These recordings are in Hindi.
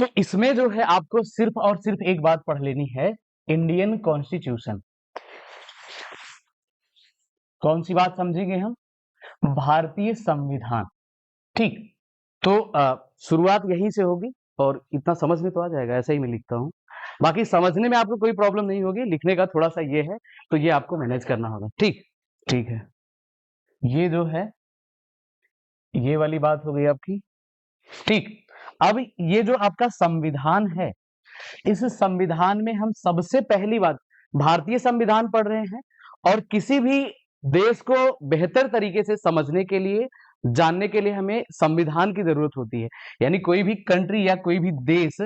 तो इसमें जो है आपको सिर्फ और सिर्फ एक बात पढ़ लेनी है, इंडियन कॉन्स्टिट्यूशन। कौन सी बात समझेंगे हम? भारतीय संविधान। ठीक। तो शुरुआत यहीं से होगी और इतना समझ में तो आ जाएगा, ऐसा ही मैं लिखता हूं। बाकी समझने में आपको कोई प्रॉब्लम नहीं होगी, लिखने का थोड़ा सा ये है, तो ये आपको मैनेज करना होगा। ठीक। ठीक है, ये जो है ये वाली बात हो गई आपकी। ठीक। अब ये जो आपका संविधान है, इस संविधान में हम सबसे पहली बात भारतीय संविधान पढ़ रहे हैं, और किसी भी देश को बेहतर तरीके से समझने के लिए, जानने के लिए हमें संविधान की जरूरत होती है। यानी कोई भी कंट्री या कोई भी देश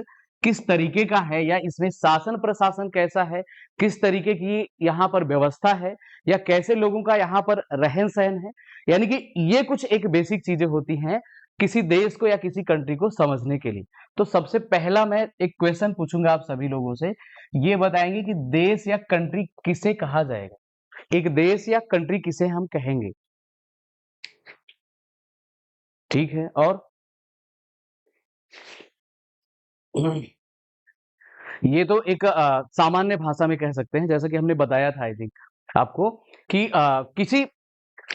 किस तरीके का है, या इसमें शासन प्रशासन कैसा है, किस तरीके की यहाँ पर व्यवस्था है, या कैसे लोगों का यहाँ पर रहन सहन है, यानी कि ये कुछ एक बेसिक चीजें होती हैं किसी देश को या किसी कंट्री को समझने के लिए। तो सबसे पहला मैं एक क्वेश्चन पूछूंगा आप सभी लोगों से, ये बताएंगे कि देश या कंट्री किसे कहा जाएगा? एक देश या कंट्री किसे हम कहेंगे? ठीक है, और ये तो एक सामान्य भाषा में कह सकते हैं, जैसा कि हमने बताया था आई थिंक आपको कि किसी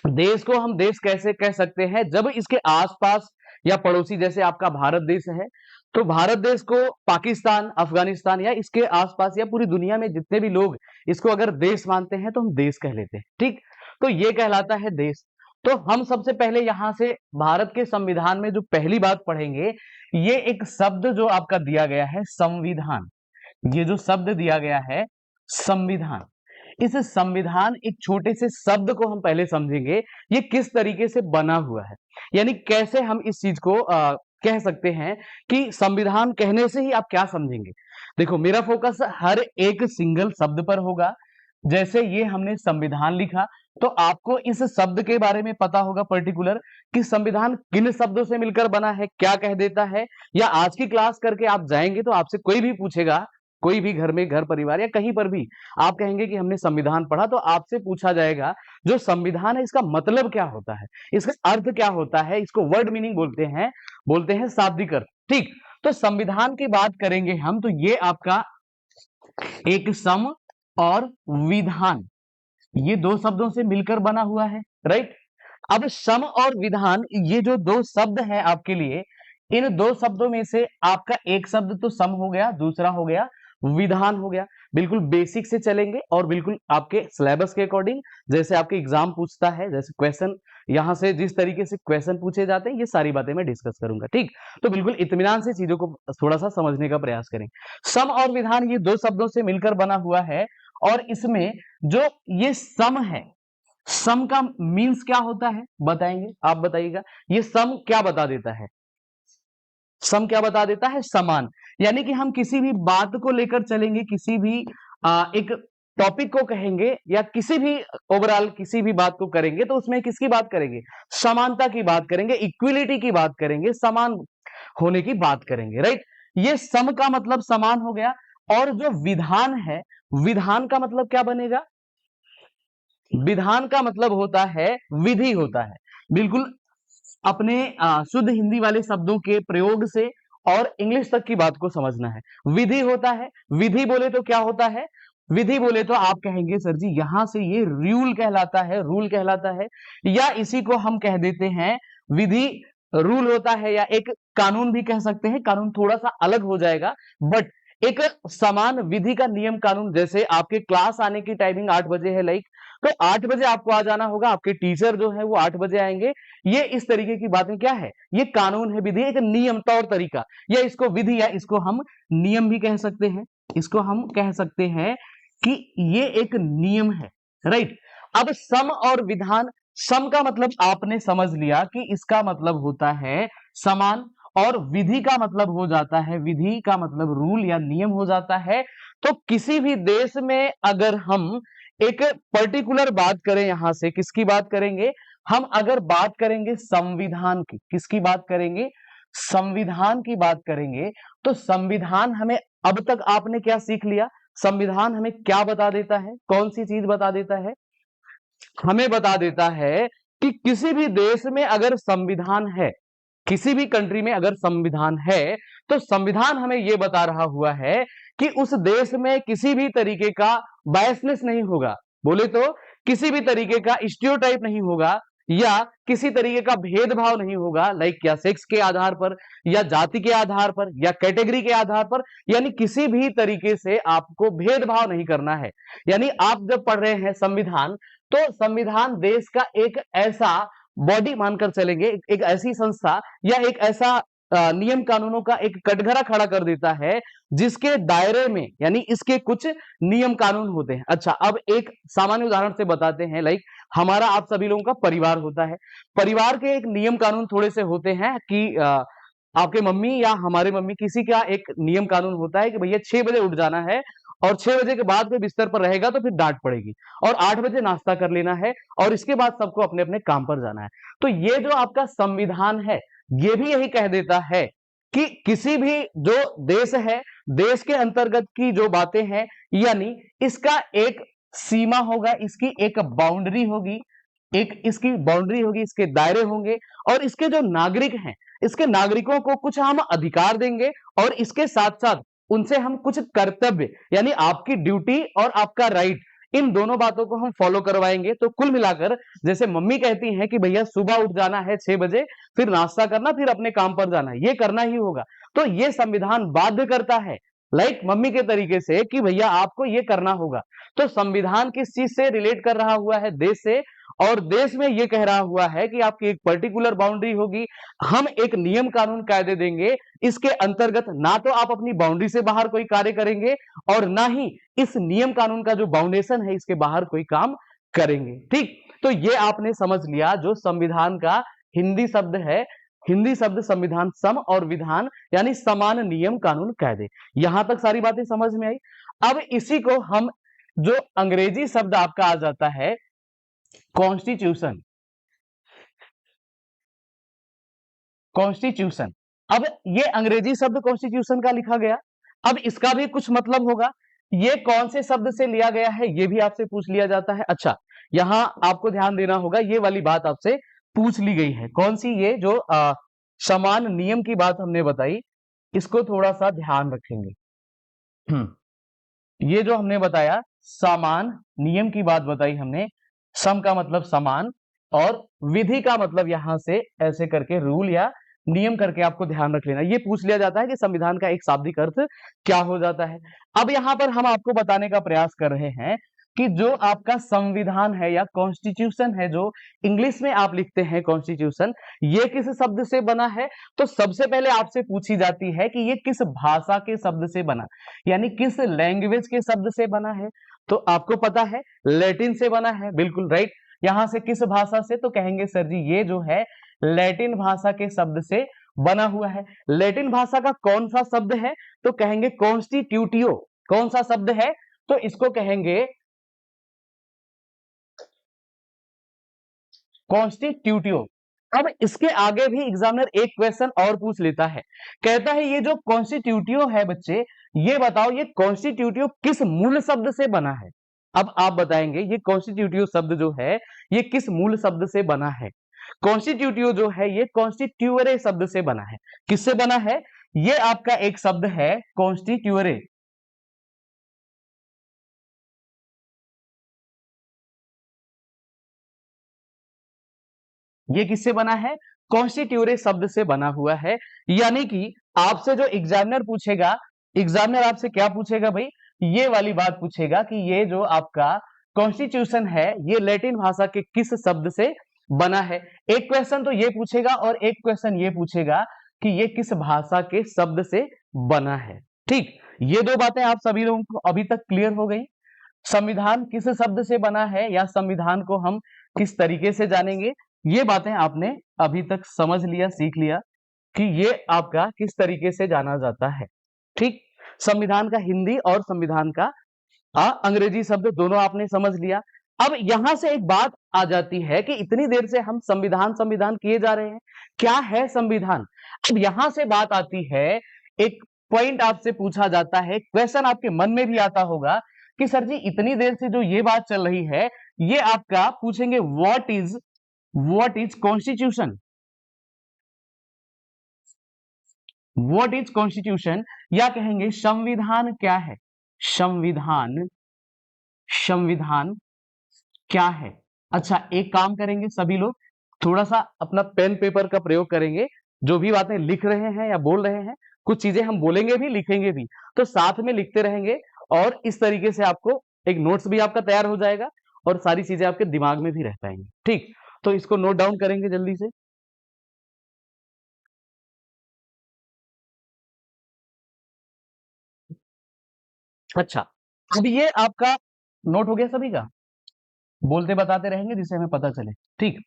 देश को हम देश कैसे कह सकते हैं जब इसके आसपास या पड़ोसी, जैसे आपका भारत देश है, तो भारत देश को पाकिस्तान, अफगानिस्तान या इसके आसपास या पूरी दुनिया में जितने भी लोग इसको अगर देश मानते हैं तो हम देश कह लेते हैं। ठीक। तो ये कहलाता है देश। तो हम सबसे पहले यहां से भारत के संविधान में जो पहली बात पढ़ेंगे, ये एक शब्द जो आपका दिया गया है संविधान। ये जो शब्द दिया गया है संविधान, इस संविधान, एक छोटे से शब्द को हम पहले समझेंगे, ये किस तरीके से बना हुआ है, यानी कैसे हम इस चीज को कह सकते हैं कि संविधान कहने से ही आप क्या समझेंगे। देखो, मेरा फोकस हर एक सिंगल शब्द पर होगा। जैसे ये हमने संविधान लिखा, तो आपको इस शब्द के बारे में पता होगा पर्टिकुलर कि संविधान किन शब्दों से मिलकर बना है, क्या कह देता है। या आज की क्लास करके आप जाएंगे तो आपसे कोई भी पूछेगा, कोई भी घर में, घर परिवार या कहीं पर भी, आप कहेंगे कि हमने संविधान पढ़ा, तो आपसे पूछा जाएगा जो संविधान है इसका मतलब क्या होता है, इसका अर्थ क्या होता है, इसको वर्ड मीनिंग बोलते हैं शाब्दिक अर्थ। ठीक। तो संविधान की बात करेंगे हम, तो ये आपका एक सम और विधान, ये दो शब्दों से मिलकर बना हुआ है, राइट। अब सम और विधान, ये जो दो शब्द हैं आपके लिए, इन दो शब्दों में से आपका एक शब्द तो सम हो गया, दूसरा हो गया विधान हो गया। बिल्कुल बेसिक से चलेंगे और बिल्कुल आपके सिलेबस के अकॉर्डिंग, जैसे आपके एग्जाम पूछता है, जैसे क्वेश्चन यहां से जिस तरीके से क्वेश्चन पूछे जाते हैं, ये सारी बातें मैं डिस्कस करूंगा। ठीक। तो बिल्कुल इत्मीनान से चीजों को थोड़ा सा समझने का प्रयास करें। सम और विधान, ये दो शब्दों से मिलकर बना हुआ है, और इसमें जो ये सम है, सम का मीन्स क्या होता है बताएंगे? आप बताइएगा, ये सम क्या बता देता है? सम क्या बता देता है? समान। यानी कि हम किसी भी बात को लेकर चलेंगे, किसी भी एक टॉपिक को कहेंगे, या किसी भी ओवरऑल किसी भी बात को करेंगे, तो उसमें किसकी बात करेंगे? समानता की बात करेंगे, इक्विलिटी की बात करेंगे, समान होने की बात करेंगे, राइट। ये सम का मतलब समान हो गया। और जो विधान है, विधान का मतलब क्या बनेगा? विधान का मतलब होता है विधि होता है। बिल्कुल अपने शुद्ध हिंदी वाले शब्दों के प्रयोग से और इंग्लिश तक की बात को समझना है। विधि होता है, विधि बोले तो क्या होता है? विधि बोले तो आप कहेंगे सर जी यहां से ये रूल कहलाता है, रूल कहलाता है, या इसी को हम कह देते हैं विधि, रूल होता है, या एक कानून भी कह सकते हैं। कानून थोड़ा सा अलग हो जाएगा, बट एक समान विधि का नियम कानून। जैसे आपके क्लास आने की टाइमिंग 8 बजे है, लाइक, तो 8 बजे आपको आ जाना होगा, आपके टीचर जो है वो 8 बजे आएंगे। ये इस तरीके की बातें क्या है? ये कानून है, विधि, एक नियम, तौर तरीका, या इसको विधि या इसको हम नियम भी कह सकते हैं। इसको हम कह सकते हैं कि ये एक नियम है, राइट। अब सम और विधान, सम का मतलब आपने समझ लिया कि इसका मतलब होता है समान, और विधि का मतलब हो जाता है, विधि का मतलब रूल या नियम हो जाता है। तो किसी भी देश में अगर हम एक पर्टिकुलर बात करें, यहां से किसकी बात करेंगे हम? अगर बात करेंगे संविधान की, किसकी बात करेंगे? संविधान की बात करेंगे। तो संविधान हमें, अब तक आपने क्या सीख लिया? संविधान हमें क्या बता देता है? कौन सी चीज बता देता है? हमें बता देता है कि किसी भी देश में अगर संविधान है, किसी भी कंट्री में अगर संविधान है, तो संविधान हमें ये बता रहा हुआ है कि उस देश में किसी भी तरीके का बायसनेस नहीं होगा। बोले तो किसी भी तरीके का स्टीरियोटाइप नहीं होगा या किसी तरीके का भेदभाव नहीं होगा, लाइक या सेक्स के आधार पर या जाति के आधार पर या कैटेगरी के आधार पर, यानी किसी भी तरीके से आपको भेदभाव नहीं करना है। यानी आप जब पढ़ रहे हैं संविधान, तो संविधान देश का एक ऐसा बॉडी मानकर चलेंगे, एक ऐसी संस्था या एक ऐसा नियम कानूनों का एक कटघरा खड़ा कर देता है जिसके दायरे में, यानी इसके कुछ नियम कानून होते हैं। अच्छा, अब एक सामान्य उदाहरण से बताते हैं, लाइक हमारा आप सभी लोगों का परिवार होता है। परिवार के एक नियम कानून थोड़े से होते हैं कि आपके मम्मी या हमारे मम्मी किसी का एक नियम कानून होता है कि भैया 6 बजे उठ जाना है और 6 बजे के बाद कोई बिस्तर पर रहेगा तो फिर डांट पड़ेगी, और 8 बजे नाश्ता कर लेना है और इसके बाद सबको अपने अपने काम पर जाना है। तो ये जो आपका संविधान है, ये भी यही कह देता है कि किसी भी जो देश है, देश के अंतर्गत की जो बातें हैं, यानी इसका एक सीमा होगा, इसकी एक बाउंड्री होगी, एक इसकी बाउंड्री होगी, इसके दायरे होंगे, और इसके जो नागरिक हैं, इसके नागरिकों को कुछ हम अधिकार देंगे और इसके साथ साथ उनसे हम कुछ कर्तव्य, यानी आपकी ड्यूटी और आपका राइट, इन दोनों बातों को हम फॉलो करवाएंगे। तो कुल मिलाकर जैसे मम्मी कहती हैं कि भैया सुबह उठ जाना है 6 बजे, फिर नाश्ता करना, फिर अपने काम पर जाना है, ये करना ही होगा। तो ये संविधान बाध्य करता है, लाइक मम्मी के तरीके से, कि भैया आपको ये करना होगा। तो संविधान किस चीज से रिलेट कर रहा हुआ है? देश से, और देश में ये कह रहा हुआ है कि आपकी एक पर्टिकुलर बाउंड्री होगी, हम एक नियम कानून कायदे देंगे, इसके अंतर्गत ना तो आप अपनी बाउंड्री से बाहर कोई कार्य करेंगे और ना ही इस नियम कानून का जो बाउंडेशन है इसके बाहर कोई काम करेंगे। ठीक, तो ये आपने समझ लिया जो संविधान का हिंदी शब्द है। हिंदी शब्द संविधान, सम और विधान यानी समान नियम कानून कायदे। यहां तक सारी बातें समझ में आई। अब इसी को हम, जो अंग्रेजी शब्द आपका आ जाता है कॉन्स्टिट्यूशन, कॉन्स्टिट्यूशन, अब ये अंग्रेजी शब्द कॉन्स्टिट्यूशन का लिखा गया, अब इसका भी कुछ मतलब होगा। ये कौन से शब्द से लिया गया है ये भी आपसे पूछ लिया जाता है। अच्छा, यहां आपको ध्यान देना होगा, ये वाली बात आपसे पूछ ली गई है। कौन सी? ये जो समान नियम की बात हमने बताई, इसको थोड़ा सा ध्यान रखेंगे। ये जो हमने बताया समान नियम की बात बताई हमने, सम का मतलब समान और विधि का मतलब यहां से ऐसे करके रूल या नियम करके आपको ध्यान रख लेना। ये पूछ लिया जाता है कि संविधान का एक शाब्दिक अर्थ क्या हो जाता है। अब यहां पर हम आपको बताने का प्रयास कर रहे हैं कि जो आपका संविधान है या कॉन्स्टिट्यूशन है, जो इंग्लिश में आप लिखते हैं कॉन्स्टिट्यूशन, ये किस शब्द से बना है? तो सबसे पहले आपसे पूछी जाती है कि ये किस भाषा के शब्द से बना, यानी किस लैंग्वेज के शब्द से बना है। तो आपको पता है लैटिन से बना है, बिल्कुल राइट। यहां से किस भाषा से? तो कहेंगे सर जी ये जो है लैटिन भाषा के शब्द से बना हुआ है। लैटिन भाषा का कौन सा शब्द है? तो कहेंगे कॉन्स्टिट्यूटियो। कौन सा शब्द है? तो इसको कहेंगे कॉन्स्टिट्यूटिव। अब इसके आगे भी एग्जामिनर एक क्वेश्चन और पूछ लेता है, कहता है ये जो कॉन्स्टिट्यूटिव है बच्चे, ये बताओ ये कॉन्स्टिट्यूटिव किस मूल शब्द से बना है। अब आप बताएंगे ये कॉन्स्टिट्यूटिव शब्द जो है ये किस मूल शब्द से बना है। कॉन्स्टिट्यूटिव जो है ये कॉन्स्टिट्यूरे शब्द से बना है। किससे बना है? ये आपका एक शब्द है कॉन्स्टिट्यूरे। ये किससे बना है? कॉन्स्टिट्यूरे शब्द से बना हुआ है। यानी कि आपसे जो एग्जामिनर पूछेगा, एग्जामिनर आपसे क्या पूछेगा भाई? ये वाली बात पूछेगा कि ये जो आपका कॉन्स्टिट्यूशन है ये लैटिन भाषा के किस शब्द से बना है। एक क्वेश्चन तो ये पूछेगा और एक क्वेश्चन ये पूछेगा कि ये किस भाषा के शब्द से बना है। ठीक, ये दो बातें आप सभी लोगों को अभी तक क्लियर हो गई। संविधान किस शब्द से बना है या संविधान को हम किस तरीके से जानेंगे, ये बातें आपने अभी तक समझ लिया, सीख लिया कि ये आपका किस तरीके से जाना जाता है। ठीक, संविधान का हिंदी और संविधान का अंग्रेजी शब्द दोनों आपने समझ लिया। अब यहां से एक बात आ जाती है कि इतनी देर से हम संविधान संविधान किए जा रहे हैं, क्या है संविधान? अब यहां से बात आती है, एक पॉइंट आपसे पूछा जाता है, क्वेश्चन आपके मन में भी आता होगा कि सर जी इतनी देर से जो ये बात चल रही है, ये आपका पूछेंगे what is constitution. What is constitution, या कहेंगे संविधान क्या है, संविधान, संविधान क्या है। अच्छा, एक काम करेंगे सभी लोग, थोड़ा सा अपना पेन पेपर का प्रयोग करेंगे, जो भी बातें लिख रहे हैं या बोल रहे हैं, कुछ चीजें हम बोलेंगे भी लिखेंगे भी, तो साथ में लिखते रहेंगे, और इस तरीके से आपको एक नोट्स भी आपका तैयार हो जाएगा और सारी चीजें आपके दिमाग में भी रह पाएंगी। ठीक, तो इसको नोट डाउन करेंगे जल्दी से। अच्छा, अब ये आपका नोट हो गया सभी का, बोलते बताते रहेंगे जिससे हमें पता चले। ठीक,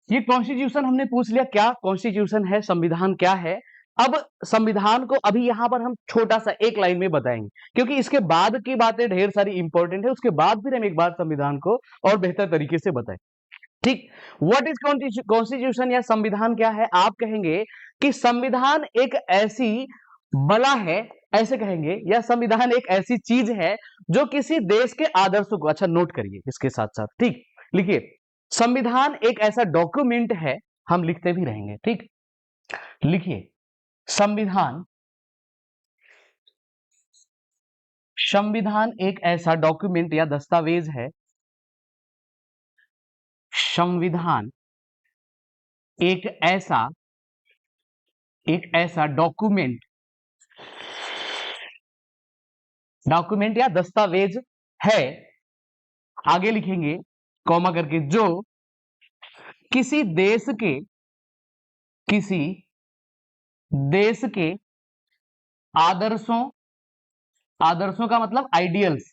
ये कॉन्स्टिट्यूशन हमने पूछ लिया, क्या कॉन्स्टिट्यूशन है, संविधान क्या है। अब संविधान को अभी यहां पर हम छोटा सा एक लाइन में बताएंगे, क्योंकि इसके बाद की बातें ढेर सारी इंपॉर्टेंट है, उसके बाद फिर हम एक बार संविधान को और बेहतर तरीके से बताएं। ठीक, व्हाट इज कॉन्स्टिट्यूशन या संविधान क्या है, आप कहेंगे कि संविधान एक ऐसी बला है, ऐसे कहेंगे, या संविधान एक ऐसी चीज है जो किसी देश के आदर्शों को, अच्छा नोट करिए इसके साथ साथ, ठीक, लिखिए, संविधान एक ऐसा डॉक्यूमेंट है, हम लिखते भी रहेंगे, ठीक, लिखिए, संविधान, संविधान एक ऐसा डॉक्यूमेंट या दस्तावेज है, संविधान एक ऐसा, एक ऐसा डॉक्यूमेंट, डॉक्यूमेंट या दस्तावेज है, आगे लिखेंगे कॉमा करके, जो किसी देश के, किसी देश के आदर्शों, आदर्शों का मतलब आइडियल्स,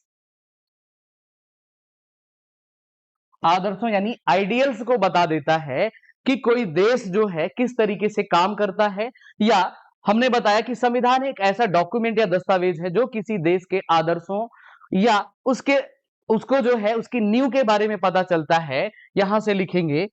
आदर्शों यानी आइडियल्स को बता देता है कि कोई देश जो है किस तरीके से काम करता है, या हमने बताया कि संविधान एक ऐसा डॉक्यूमेंट या दस्तावेज है जो किसी देश के आदर्शों या उसके, उसको जो है उसकी नींव के बारे में पता चलता है। यहां से लिखेंगे,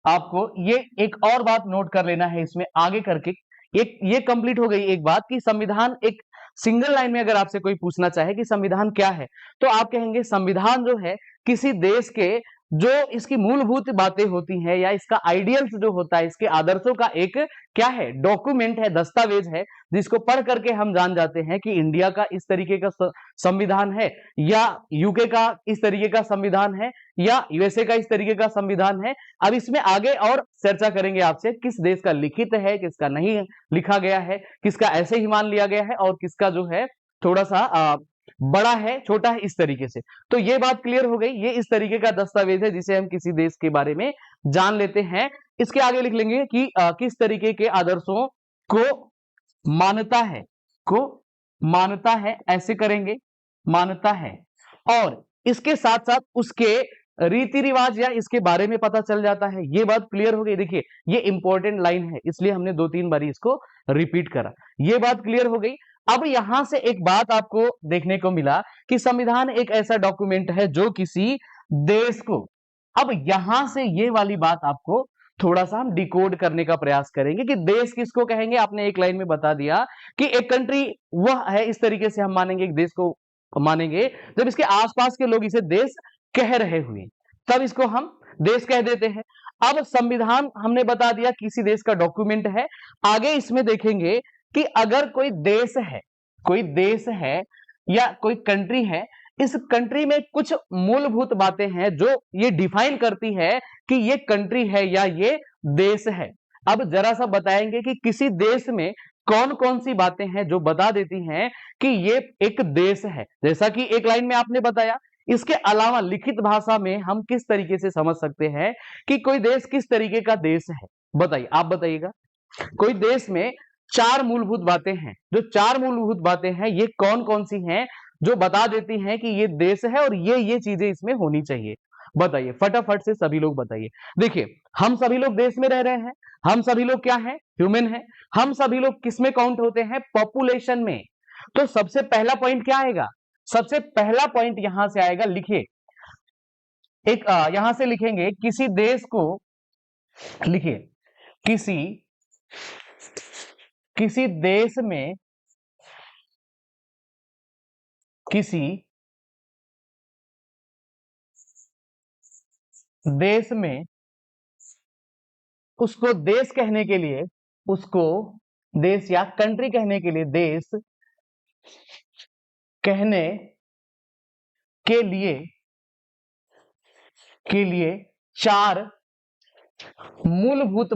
आपको ये एक और बात नोट कर लेना है इसमें आगे करके, एक ये कंप्लीट हो गई एक बात कि संविधान एक सिंगल लाइन में अगर आपसे कोई पूछना चाहे कि संविधान क्या है, तो आप कहेंगे संविधान जो है किसी देश के, जो इसकी मूलभूत बातें होती हैं या इसका आइडियल्स जो होता है, इसके आदर्शों का एक क्या है, डॉक्यूमेंट है, दस्तावेज है, जिसको पढ़ करके हम जान जाते हैं कि इंडिया का इस तरीके का संविधान है, या यूके का इस तरीके का संविधान है, या यूएसए का इस तरीके का संविधान है। अब इसमें आगे और चर्चा करेंगे आपसे किस देश का लिखित है, किसका नहीं लिखा गया है, किसका ऐसे ही मान लिया गया है, और किसका जो है थोड़ा सा बड़ा है, छोटा है, इस तरीके से। तो ये बात क्लियर हो गई, ये इस तरीके का दस्तावेज है जिसे हम किसी देश के बारे में जान लेते हैं। इसके आगे लिख लेंगे कि किस तरीके के आदर्शों को मानता है, को मानता है, ऐसे करेंगे, मानता है, और इसके साथ साथ उसके रीति रिवाज या इसके बारे में पता चल जाता है। ये बात क्लियर हो गई, देखिए ये इंपॉर्टेंट लाइन है, इसलिए हमने 2-3 बारी इसको रिपीट करा। ये बात क्लियर हो गई। अब यहां से एक बात आपको देखने को मिला कि संविधान एक ऐसा डॉक्यूमेंट है जो किसी देश को, अब यहां से ये वाली बात आपको थोड़ा सा हम डिकोड करने का प्रयास करेंगे कि देश किसको कहेंगे। आपने एक लाइन में बता दिया कि एक कंट्री वह है, इस तरीके से हम मानेंगे, एक देश को मानेंगे जब इसके आसपास के लोग इसे देश कह रहे हुए, तब इसको हम देश कह देते हैं। अब संविधान हमने बता दिया किसी देश का डॉक्यूमेंट है। आगे इसमें देखेंगे कि अगर कोई देश है, कोई देश है या कोई कंट्री है, इस कंट्री में कुछ मूलभूत बातें हैं जो ये डिफाइन करती है कि ये कंट्री है या ये देश है। अब जरा सा बताएंगे कि किसी देश में कौन कौन सी बातें हैं जो बता देती हैं कि ये एक देश है। जैसा कि एक लाइन में आपने बताया, इसके अलावा लिखित भाषा में हम किस तरीके से समझ सकते हैं कि कोई देश किस तरीके का देश है, बताइए, आप बताइएगा। कोई देश में 4 मूलभूत बातें हैं, जो 4 मूलभूत बातें हैं ये कौन कौन सी हैं जो बता देती हैं कि ये देश है और ये चीजें इसमें होनी चाहिए। बताइए फटाफट से सभी लोग बताइए। देखिए, हम सभी लोग देश में रह रहे हैं, हम सभी लोग क्या हैं, ह्यूमन हैं। हम सभी लोग किस में काउंट होते हैं, पॉपुलेशन में। तो सबसे पहला पॉइंट क्या आएगा, सबसे पहला पॉइंट यहां से आएगा, लिखिए, एक यहां से लिखेंगे किसी देश को, लिखिए, किसी, किसी देश में, किसी देश में उसको देश कहने के लिए, उसको देश या कंट्री कहने के लिए, देश कहने के लिए चार मूलभूत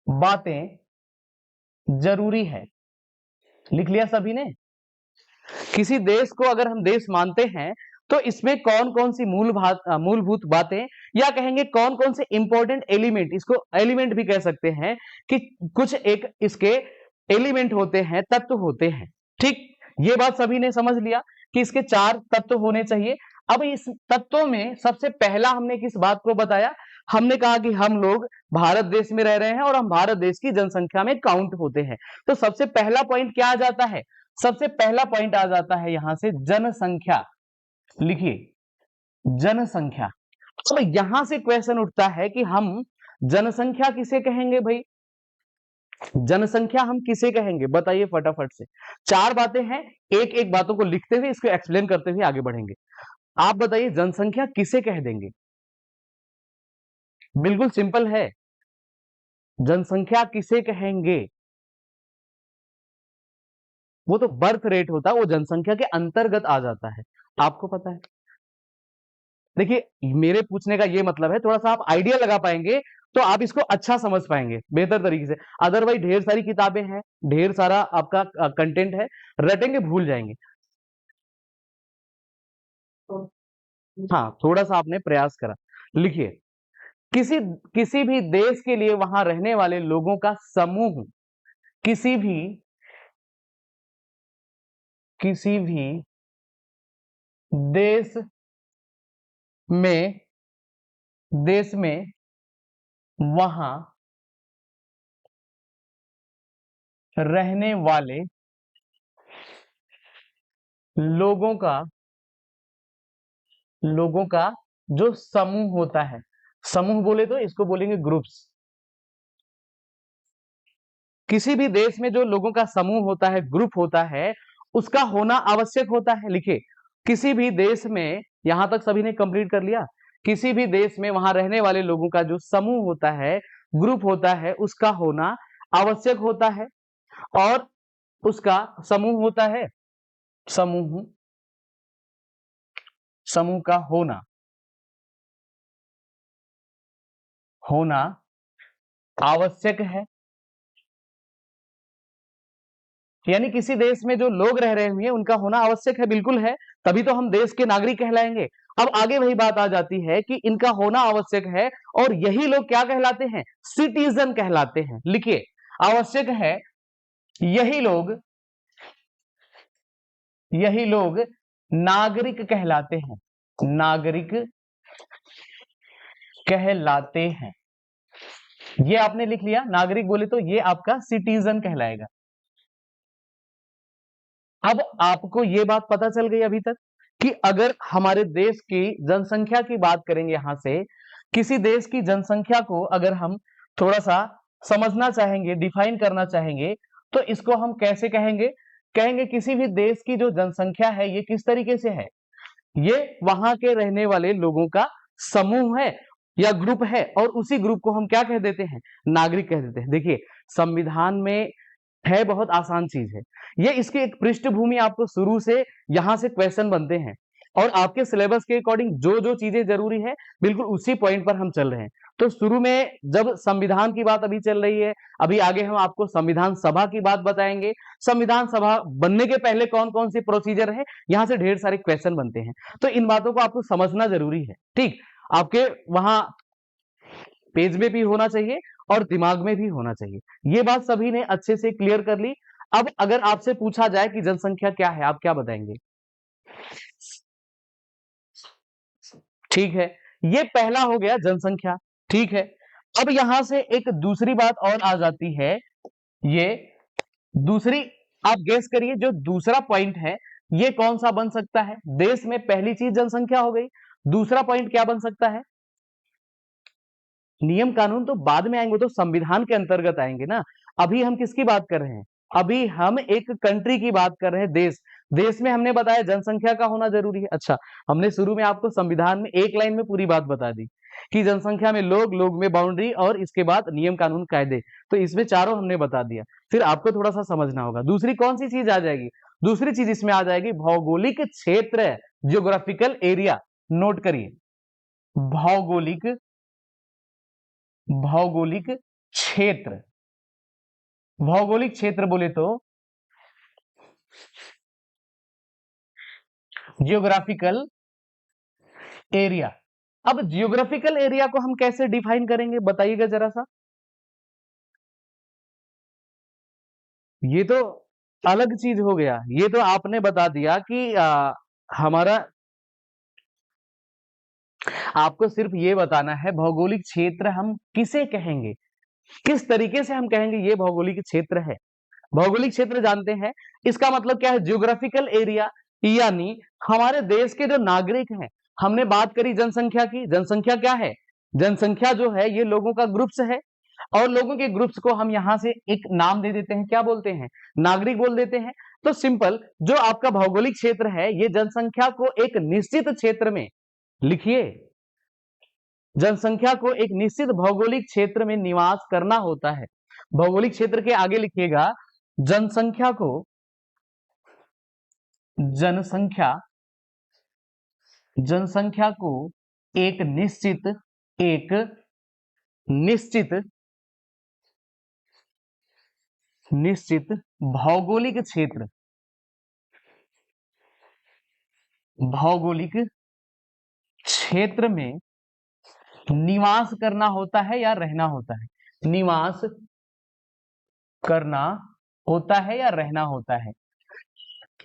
बातें जरूरी है। लिख लिया सभी ने? किसी देश को अगर हम देश मानते हैं तो इसमें कौन कौन सी मूलभूत बातें, या कहेंगे कौन कौन से इंपॉर्टेंट एलिमेंट, इसको एलिमेंट भी कह सकते हैं कि कुछ एक इसके एलिमेंट होते हैं, तत्व होते हैं। ठीक, ये बात सभी ने समझ लिया कि इसके चार तत्व होने चाहिए। अब इस तत्वों में सबसे पहला हमने किस बात को बताया? हमने कहा कि हम लोग भारत देश में रह रहे हैं और हम भारत देश की जनसंख्या में काउंट होते हैं। तो सबसे पहला पॉइंट क्या आ जाता है? सबसे पहला पॉइंट आ जाता है यहां से जनसंख्या। लिखिए, जनसंख्या। तो यहां से क्वेश्चन उठता है कि हम जनसंख्या किसे कहेंगे भाई? जनसंख्या हम किसे कहेंगे? बताइए फटाफट से। चार बातें हैं, एक एक बातों को लिखते हुए इसको एक्सप्लेन करते हुए आगे बढ़ेंगे। आप बताइए जनसंख्या किसे कह देंगे? बिल्कुल सिंपल है, जनसंख्या किसे कहेंगे? वो तो बर्थ रेट होता है, वो जनसंख्या के अंतर्गत आ जाता है, आपको पता है। देखिए, मेरे पूछने का ये मतलब है, थोड़ा सा आप आइडिया लगा पाएंगे तो आप इसको अच्छा समझ पाएंगे बेहतर तरीके से। अदरवाइज ढेर सारी किताबें हैं, ढेर सारा आपका कंटेंट है, रटेंगे भूल जाएंगे। हाँ, थोड़ा सा आपने प्रयास करा। लिखिए, किसी किसी भी देश के लिए वहां रहने वाले लोगों का समूह, किसी भी देश में वहां रहने वाले लोगों का जो समूह होता है, समूह बोले तो इसको बोलेंगे ग्रुप्स। किसी भी देश में जो लोगों का समूह होता है, ग्रुप होता है, उसका होना आवश्यक होता है। लिखिए, किसी भी देश में, यहां तक सभी ने कंप्लीट कर लिया? किसी भी देश में वहां रहने वाले लोगों का जो समूह होता है, ग्रुप होता है, उसका होना आवश्यक होता है। और उसका समूह होता है, समूह का होना आवश्यक है। यानी किसी देश में जो लोग रह रहे हैं उनका होना आवश्यक है, बिल्कुल है, तभी तो हम देश के नागरिक कहलाएंगे। अब आगे वही बात आ जाती है कि इनका होना आवश्यक है, और यही लोग क्या कहलाते हैं? सिटीजन कहलाते हैं। लिखिए, आवश्यक है, यही लोग नागरिक कहलाते हैं, नागरिक कहलाते हैं। ये आपने लिख लिया, नागरिक बोले तो ये आपका सिटीजन कहलाएगा। अब आपको ये बात पता चल गई अभी तक कि अगर हमारे देश की जनसंख्या की बात करेंगे, यहां से किसी देश की जनसंख्या को अगर हम थोड़ा सा समझना चाहेंगे, डिफाइन करना चाहेंगे, तो इसको हम कैसे कहेंगे? कहेंगे किसी भी देश की जो जनसंख्या है ये किस तरीके से है? ये वहां के रहने वाले लोगों का समूह है या ग्रुप है, और उसी ग्रुप को हम क्या कह देते हैं? नागरिक कह देते हैं। देखिए, संविधान में है, बहुत आसान चीज है ये। इसकी एक पृष्ठभूमि आपको शुरू से यहां से क्वेश्चन बनते हैं, और आपके सिलेबस के अकॉर्डिंग जो जो चीजें जरूरी है बिल्कुल उसी पॉइंट पर हम चल रहे हैं। तो शुरू में जब संविधान की बात अभी चल रही है, अभी आगे हम आपको संविधान सभा की बात बताएंगे। संविधान सभा बनने के पहले कौन कौन सी प्रोसीजर है, यहां से ढेर सारे क्वेश्चन बनते हैं। तो इन बातों को आपको समझना जरूरी है। ठीक, आपके वहां पेज में भी होना चाहिए और दिमाग में भी होना चाहिए। ये बात सभी ने अच्छे से क्लियर कर ली। अब अगर आपसे पूछा जाए कि जनसंख्या क्या है, आप क्या बताएंगे? ठीक है, ये पहला हो गया जनसंख्या। ठीक है, अब यहां से एक दूसरी बात और आ जाती है। ये दूसरी, आप गेस करिए, जो दूसरा पॉइंट है ये कौन सा बन सकता है? देश में पहली चीज जनसंख्या हो गई, दूसरा पॉइंट क्या बन सकता है? नियम कानून तो बाद में आएंगे, तो संविधान के अंतर्गत आएंगे ना। अभी हम किसकी बात कर रहे हैं? अभी हम एक कंट्री की बात कर रहे हैं, देश। देश में हमने बताया जनसंख्या का होना जरूरी है। अच्छा, हमने शुरू में आपको संविधान में एक लाइन में पूरी बात बता दी। कि जनसंख्या में लोग, लोग में बाउंड्री और इसके बाद नियम कानून कायदे। तो इसमें चारों हमने बता दिया। फिर आपको थोड़ा सा समझना होगा दूसरी कौन सी चीज आ जाएगी। दूसरी चीज इसमें आ जाएगी भौगोलिक क्षेत्र, जियोग्राफिकल एरिया। नोट करिए, भौगोलिक, भौगोलिक क्षेत्र। भौगोलिक क्षेत्र बोले तो जियोग्राफिकल एरिया। अब जियोग्राफिकल एरिया को हम कैसे डिफाइन करेंगे बताइएगा जरा सा। ये तो अलग चीज हो गया। ये तो आपने बता दिया कि हमारा, आपको सिर्फ ये बताना है भौगोलिक क्षेत्र हम किसे कहेंगे, किस तरीके से हम कहेंगे ये भौगोलिक क्षेत्र है। भौगोलिक क्षेत्र जानते हैं, इसका मतलब क्या है, जियोग्राफिकल एरिया। यानी हमारे देश के जो नागरिक हैं, हमने बात करी जनसंख्या की। जनसंख्या क्या है, जनसंख्या जो है ये लोगों का ग्रुप्स है, और लोगों के ग्रुप्स को हम यहां से एक नाम दे देते हैं, क्या बोलते हैं, नागरिक बोल देते हैं। तो सिंपल, जो आपका भौगोलिक क्षेत्र है ये जनसंख्या को एक निश्चित क्षेत्र में, लिखिए, जनसंख्या को एक निश्चित भौगोलिक क्षेत्र में निवास करना होता है। भौगोलिक क्षेत्र के आगे लिखिएगा, जनसंख्या को, जनसंख्या, जनसंख्या को एक निश्चित, एक निश्चित, निश्चित भौगोलिक क्षेत्र, भौगोलिक क्षेत्र में निवास करना होता है या रहना होता है, निवास करना होता है या रहना होता है।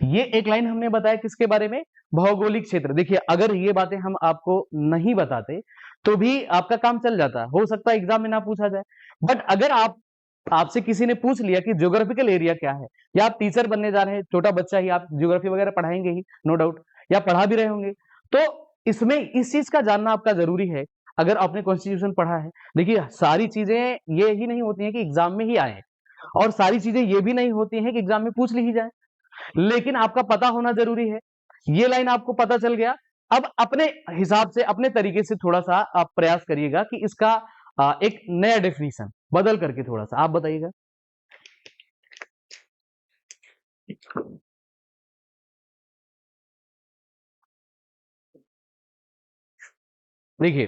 ये एक लाइन हमने बताया किसके बारे में, भौगोलिक क्षेत्र। देखिए अगर ये बातें हम आपको नहीं बताते तो भी आपका काम चल जाता, हो सकता है एग्जाम में ना पूछा जाए। बट अगर आपसे किसी ने पूछ लिया कि ज्योग्राफिकल एरिया क्या है, या आप टीचर बनने जा रहे हैं, छोटा बच्चा ही, आप ज्योग्राफी वगैरह पढ़ाएंगे ही नो डाउट, या पढ़ा भी रहे होंगे, तो इसमें इस चीज का जानना आपका जरूरी है। अगर आपने कॉन्स्टिट्यूशन पढ़ा है, देखिए सारी चीजें ये ही नहीं होती हैं कि एग्जाम में ही आए, और सारी चीजें ये भी नहीं होती हैं कि एग्जाम में पूछ ली ही जाए, लेकिन आपका पता होना जरूरी है। ये लाइन आपको पता चल गया। अब अपने हिसाब से, अपने तरीके से थोड़ा सा आप प्रयास करिएगा कि इसका एक नया डेफिनेशन बदल करके थोड़ा सा आप बताइएगा। देखिए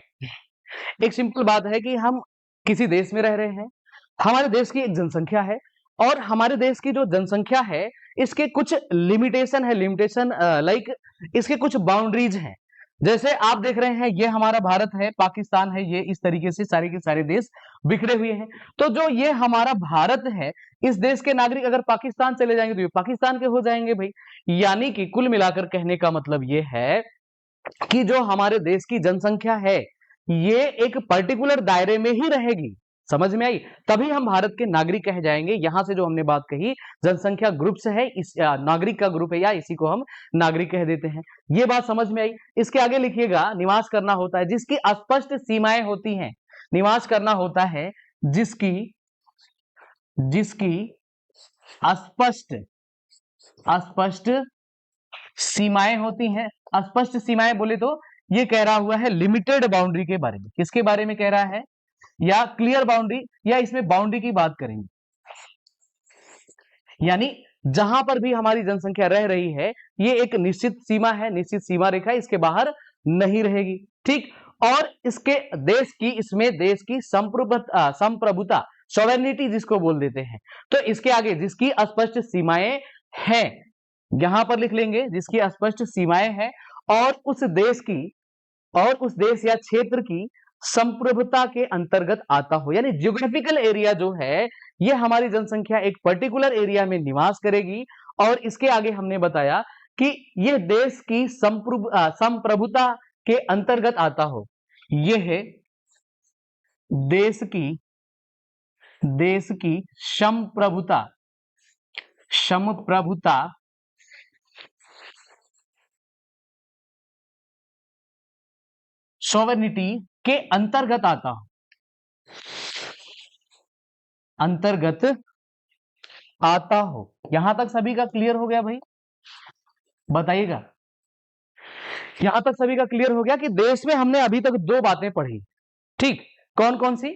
एक सिंपल बात है कि हम किसी देश में रह रहे हैं, हमारे देश की एक जनसंख्या है, और हमारे देश की जो जनसंख्या है इसके कुछ लिमिटेशन है, लिमिटेशन लाइक इसके कुछ बाउंड्रीज हैं। जैसे आप देख रहे हैं ये हमारा भारत है, पाकिस्तान है, ये इस तरीके से सारे के सारे देश बिखरे हुए हैं। तो जो ये हमारा भारत है, इस देश के नागरिक अगर पाकिस्तान चले जाएंगे तो ये पाकिस्तान के हो जाएंगे भाई। यानी कि कुल मिलाकर कहने का मतलब ये है कि जो हमारे देश की जनसंख्या है ये एक पर्टिकुलर दायरे में ही रहेगी। समझ में आई, तभी हम भारत के नागरिक कह जाएंगे। यहां से जो हमने बात कही, जनसंख्या ग्रुप्स है, इस नागरिक का ग्रुप है, या इसी को हम नागरिक कह देते हैं। ये बात समझ में आई। इसके आगे लिखिएगा, निवास करना होता है जिसकी स्पष्ट सीमाएं होती हैं। निवास करना होता है जिसकी, जिसकी स्पष्ट, स्पष्ट सीमाएं होती हैं। स्पष्ट सीमाएं बोले तो ये कह रहा हुआ है लिमिटेड बाउंड्री के बारे में। किसके बारे में कह रहा है, या क्लियर बाउंड्री, या इसमें बाउंड्री की बात करेंगे। यानी जहां पर भी हमारी जनसंख्या रह रही है ये एक निश्चित सीमा है, निश्चित सीमा रेखा, इसके बाहर नहीं रहेगी। ठीक, और इसके देश की, इसमें देश की संप्रभुता, सॉवरेनिटी जिसको बोल देते हैं। तो इसके आगे जिसकी स्पष्ट सीमाएं हैं, यहां पर लिख लेंगे जिसकी स्पष्ट सीमाएं हैं, और उस देश की, और उस देश या क्षेत्र की संप्रभुता के अंतर्गत आता हो। यानी जियोग्राफिकल एरिया जो है ये हमारी जनसंख्या एक पर्टिकुलर एरिया में निवास करेगी, और इसके आगे हमने बताया कि यह देश की संप्रभुता के अंतर्गत आता हो। यह देश की, देश की संप्रभुता, संप्रभुता सॉवरेनिटी के अंतर्गत आता हो, अंतर्गत आता हो। यहां तक सभी का क्लियर हो गया भाई, बताइएगा। यहां तक सभी का क्लियर हो गया कि देश में हमने अभी तक दो बातें पढ़ी। ठीक, कौन-कौन सी?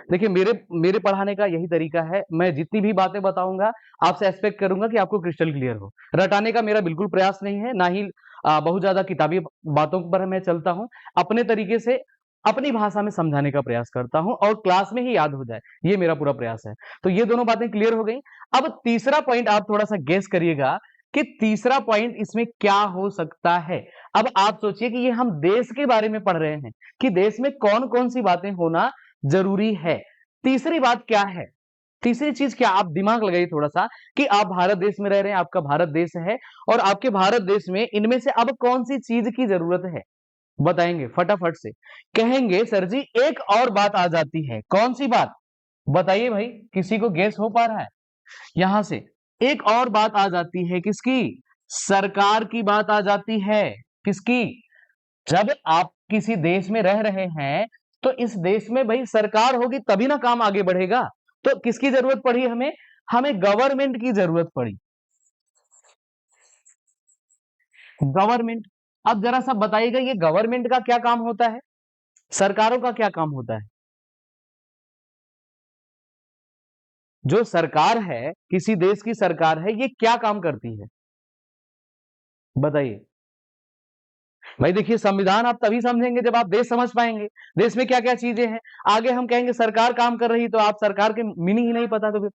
देखिए मेरे मेरे पढ़ाने का यही तरीका है, मैं जितनी भी बातें बताऊँगा, आपसे एक्सपेक्ट करूँगा कि आपको क्रिस्टल क्लियर हो। रटाने का मेरा बिल्कुल प्रयास नहीं है, ना ही बहुत ज़्यादा किताबी बातों पर मैं चलता हूँ। अपने तरीके से, अपनी भाषा में समझाने का प्रयास करता हूँ और क्लास में ही याद हो जाए, ये मेरा पूरा प्रयास है। तो ये दोनों बातें क्लियर हो गई। अब तीसरा पॉइंट आप थोड़ा-सा गेस करिएगा कि तीसरा पॉइंट इसमें क्या हो सकता है? अब आप सोचिए कि ये हम देश के बारे में पढ़ रहे हैं, कि देश में कौन-कौन सी बातें होना ज़रूरी है। तीसरी बात क्या है? तीसरी चीज़ क्या आप दिमाग लगाइए थोड़ा-सा कि आप भारत देश में रह रहे हैं, आपका भारत देश है और आपके भारत देश में इनमें से अब कौन-सी चीज़ की ज़रूरत है? बताएँगे फटाफट से। कहेंगे सर जी एक और बात आ जाती है, कौन-सी बात? बताइए भाई, किसी को गेस हो पा रहा है? यहाँ से एक और बात आ जाती है किसकी? सरकार की बात आ जाती है। किसकी? जब आप किसी देश में रह रहे हैं, तो इस देश में भई सरकार होगी तभी ना काम आगे बढ़ेगा। तो किसकी ज़रूरत पड़ी हमें? हमें गवर्नमेंट की ज़रूरत पड़ी। गवर्नमेंट। अब ज़रा-सा बताइएगा ये गवर्नमेंट का क्या काम होता है? सरकारों का क्या काम होता है? जो सरकार है, किसी देश की सरकार है, ये क्या काम करती है? बताइए। भाई देखिए संविधान आप तभी समझेंगे जब आप देश समझ पाएँगे। देश में क्या-क्या चीज़ें हैं। आगे हम कहेंगे सरकार काम कर रही है तो आप सरकार के मीनिंग ही नहीं पता तो फिर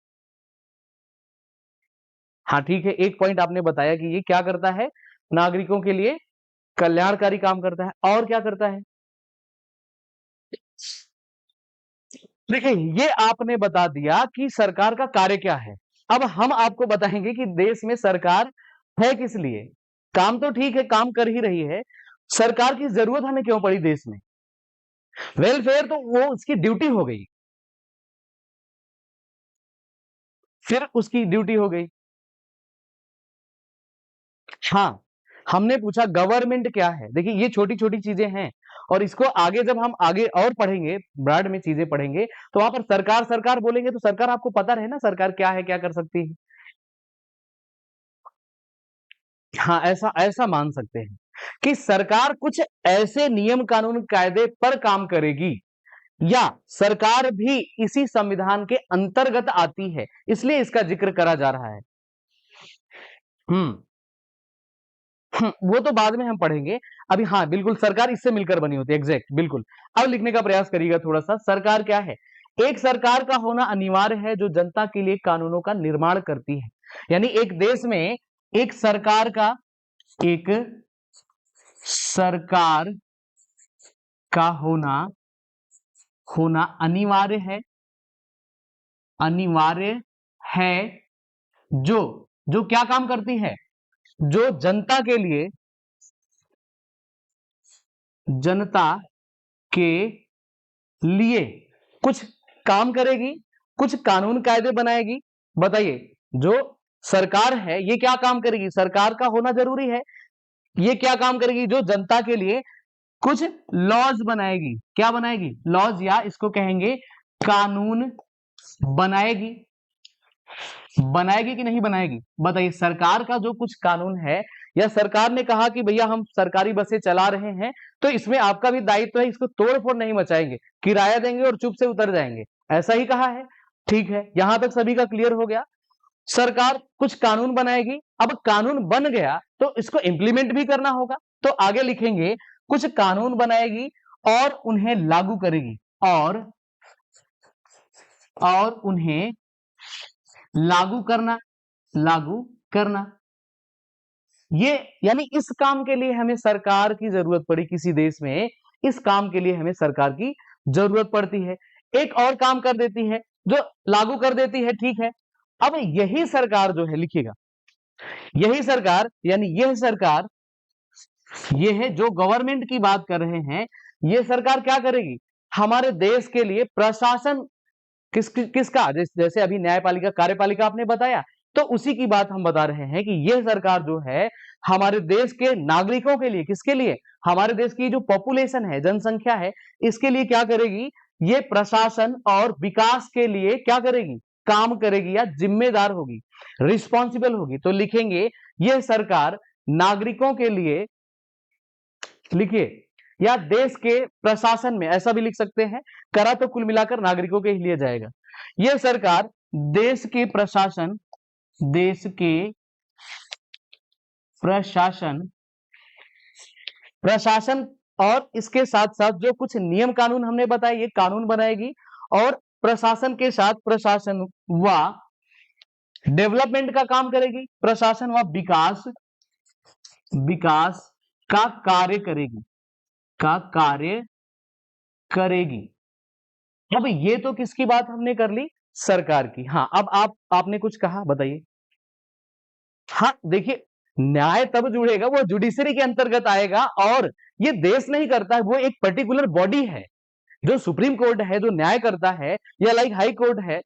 हाँ, ठीक है, एक पॉइंट आपने बताया कि ये क्या करता है? नागरिकों के लिए कल्याणकारी काम करता है और क्या करता है? देखिए, ये आपने बता दिया कि सरकार का कार्य क्या है। अब हम आपको बताएँगे कि देश में सरकार है किस लिए? काम तो ठीक है, काम कर ही रही है। सरकार की ज़रूरत हमें क्यों पड़ी देश में? वेलफेयर तो वो उसकी ड्यूटी हो गई, फिर उसकी ड्यूटी हो गई। हाँ, हमने पूछा गवर्नमेंट क्या है? देखिए ये छोटी-छोटी चीज़ें हैं और इसको आगे जब हम आगे और पढ़ेंगे, ब्रॉड में चीज़ें पढ़ेंगे, तो वहाँ पर सरकार, सरकार बोलेंगे तो सरकार आपको पता रहे ना सरकार क्या है, क्या कर सकती है? हाँ, ऐसा ऐसा मान सकते हैं कि सरकार कुछ ऐसे नियम कानून कायदे पर काम करेगी या सरकार भी इसी संविधान के अंतर्गत आती है, इसलिए इसका ज़िक्र करा जा रहा है। हुँ। वो तो बाद में हम पढ़ेंगे। अभी हाँ, बिल्कुल सरकार इससे मिलकर बनी होती है, एग्ज़ैक्ट बिल्कुल। अब लिखने का प्रयास करिएगा थोड़ा-सा, सरकार क्या है? एक सरकार का होना अनिवार्य है जो जनता के लिए कानूनों का निर्माण करती है। यानी एक देश में एक सरकार का एक सरकार का होना होना अनिवार्य है, अनिवार्य है जो जो क्या काम करती है? जो जनता के लिए कुछ काम करेगी, कुछ कानून कायदे बनाएगी। बताइए, जो सरकार है ये क्या काम करेगी? सरकार का होना ज़रूरी है। ये क्या काम करेगी? जो जनता के लिए कुछ लॉज़ बनाएगी। क्या बनाएगी? लॉज़ या इसको कहेंगे कानून बनाएगी। बनाएगी कि नहीं बनाएगी? बताइए सरकार का जो कुछ कानून है या सरकार ने कहा कि भैया हम सरकारी बसें चला रहे हैं, तो इसमें आपका भी दायित्व है, इसको तोड़-फोड़ नहीं मचाएँगे, किराया देंगे और चुप से उतर जाएँगे। ऐसा ही कहा है? ठीक है, यहाँ तक सभी का क्लियर हो गया। सरकार कुछ कानून बनाएगी, अब कानून बन गया तो इसको इम्प्लीमेंट भी करना होगा, तो आगे लिखेंगे कुछ कानून बनाएगी और उन्हें लागू करेगी और उन्हें लागू करना लागू करना। ये यानी इस काम के लिए हमें सरकार की ज़रूरत पड़ी किसी देश में, इस काम के लिए हमें सरकार की ज़रूरत पड़ती है। एक और काम कर देती है, जो लागू कर देती है, ठीक है। अब यही सरकार जो है लिखिएगा, यही सरकार यानी यह सरकार, ये है जो गवर्नमेंट की बात कर रहे हैं, ये सरकार क्या करेगी? हमारे देश के लिए प्रशासन किसका जैसे अभी न्यायपालिका, कार्यपालिका आपने बताया, तो उसी की बात हम बता रहे हैं कि ये सरकार जो है हमारे देश के नागरिकों के लिए, किसके लिए? हमारे देश की जो पॉपुलेशन है, जनसंख्या है, इसके लिए क्या करेगी? ये प्रशासन और विकास के लिए क्या करेगी? काम करेगी या जिम्मेदार होगी, रिस्पॉन्सिबल होगी। तो लिखेंगे यह सरकार नागरिकों के लिए, लिखिए या देश के प्रशासन में, ऐसा भी लिख सकते हैं। करा तो कुल मिलाकर नागरिकों के ही लिए जाएगा। यह सरकार देश के प्रशासन, देश के प्रशासन प्रशासन और इसके साथ साथ जो कुछ नियम कानून हमने बताए, ये कानून बनाएगी और प्रशासन के साथ प्रशासन व डेवलपमेंट का काम करेगी, प्रशासन व विकास विकास का कार्य करेगी, का कार्य करेगी। अब ये तो किसकी बात हमने कर ली? सरकार की। हाँ, अब आपने कुछ कहा, बताइए। हाँ, देखिए, न्याय तब जुड़ेगा, वो जुडिशरी के अंतर्गत आएगा और ये देश नहीं करता है, वो एक पर्टिकुलर बॉडी है। जो सुप्रीम कोर्ट है, जो न्याय करता है, या लाइक हाई कोर्ट है,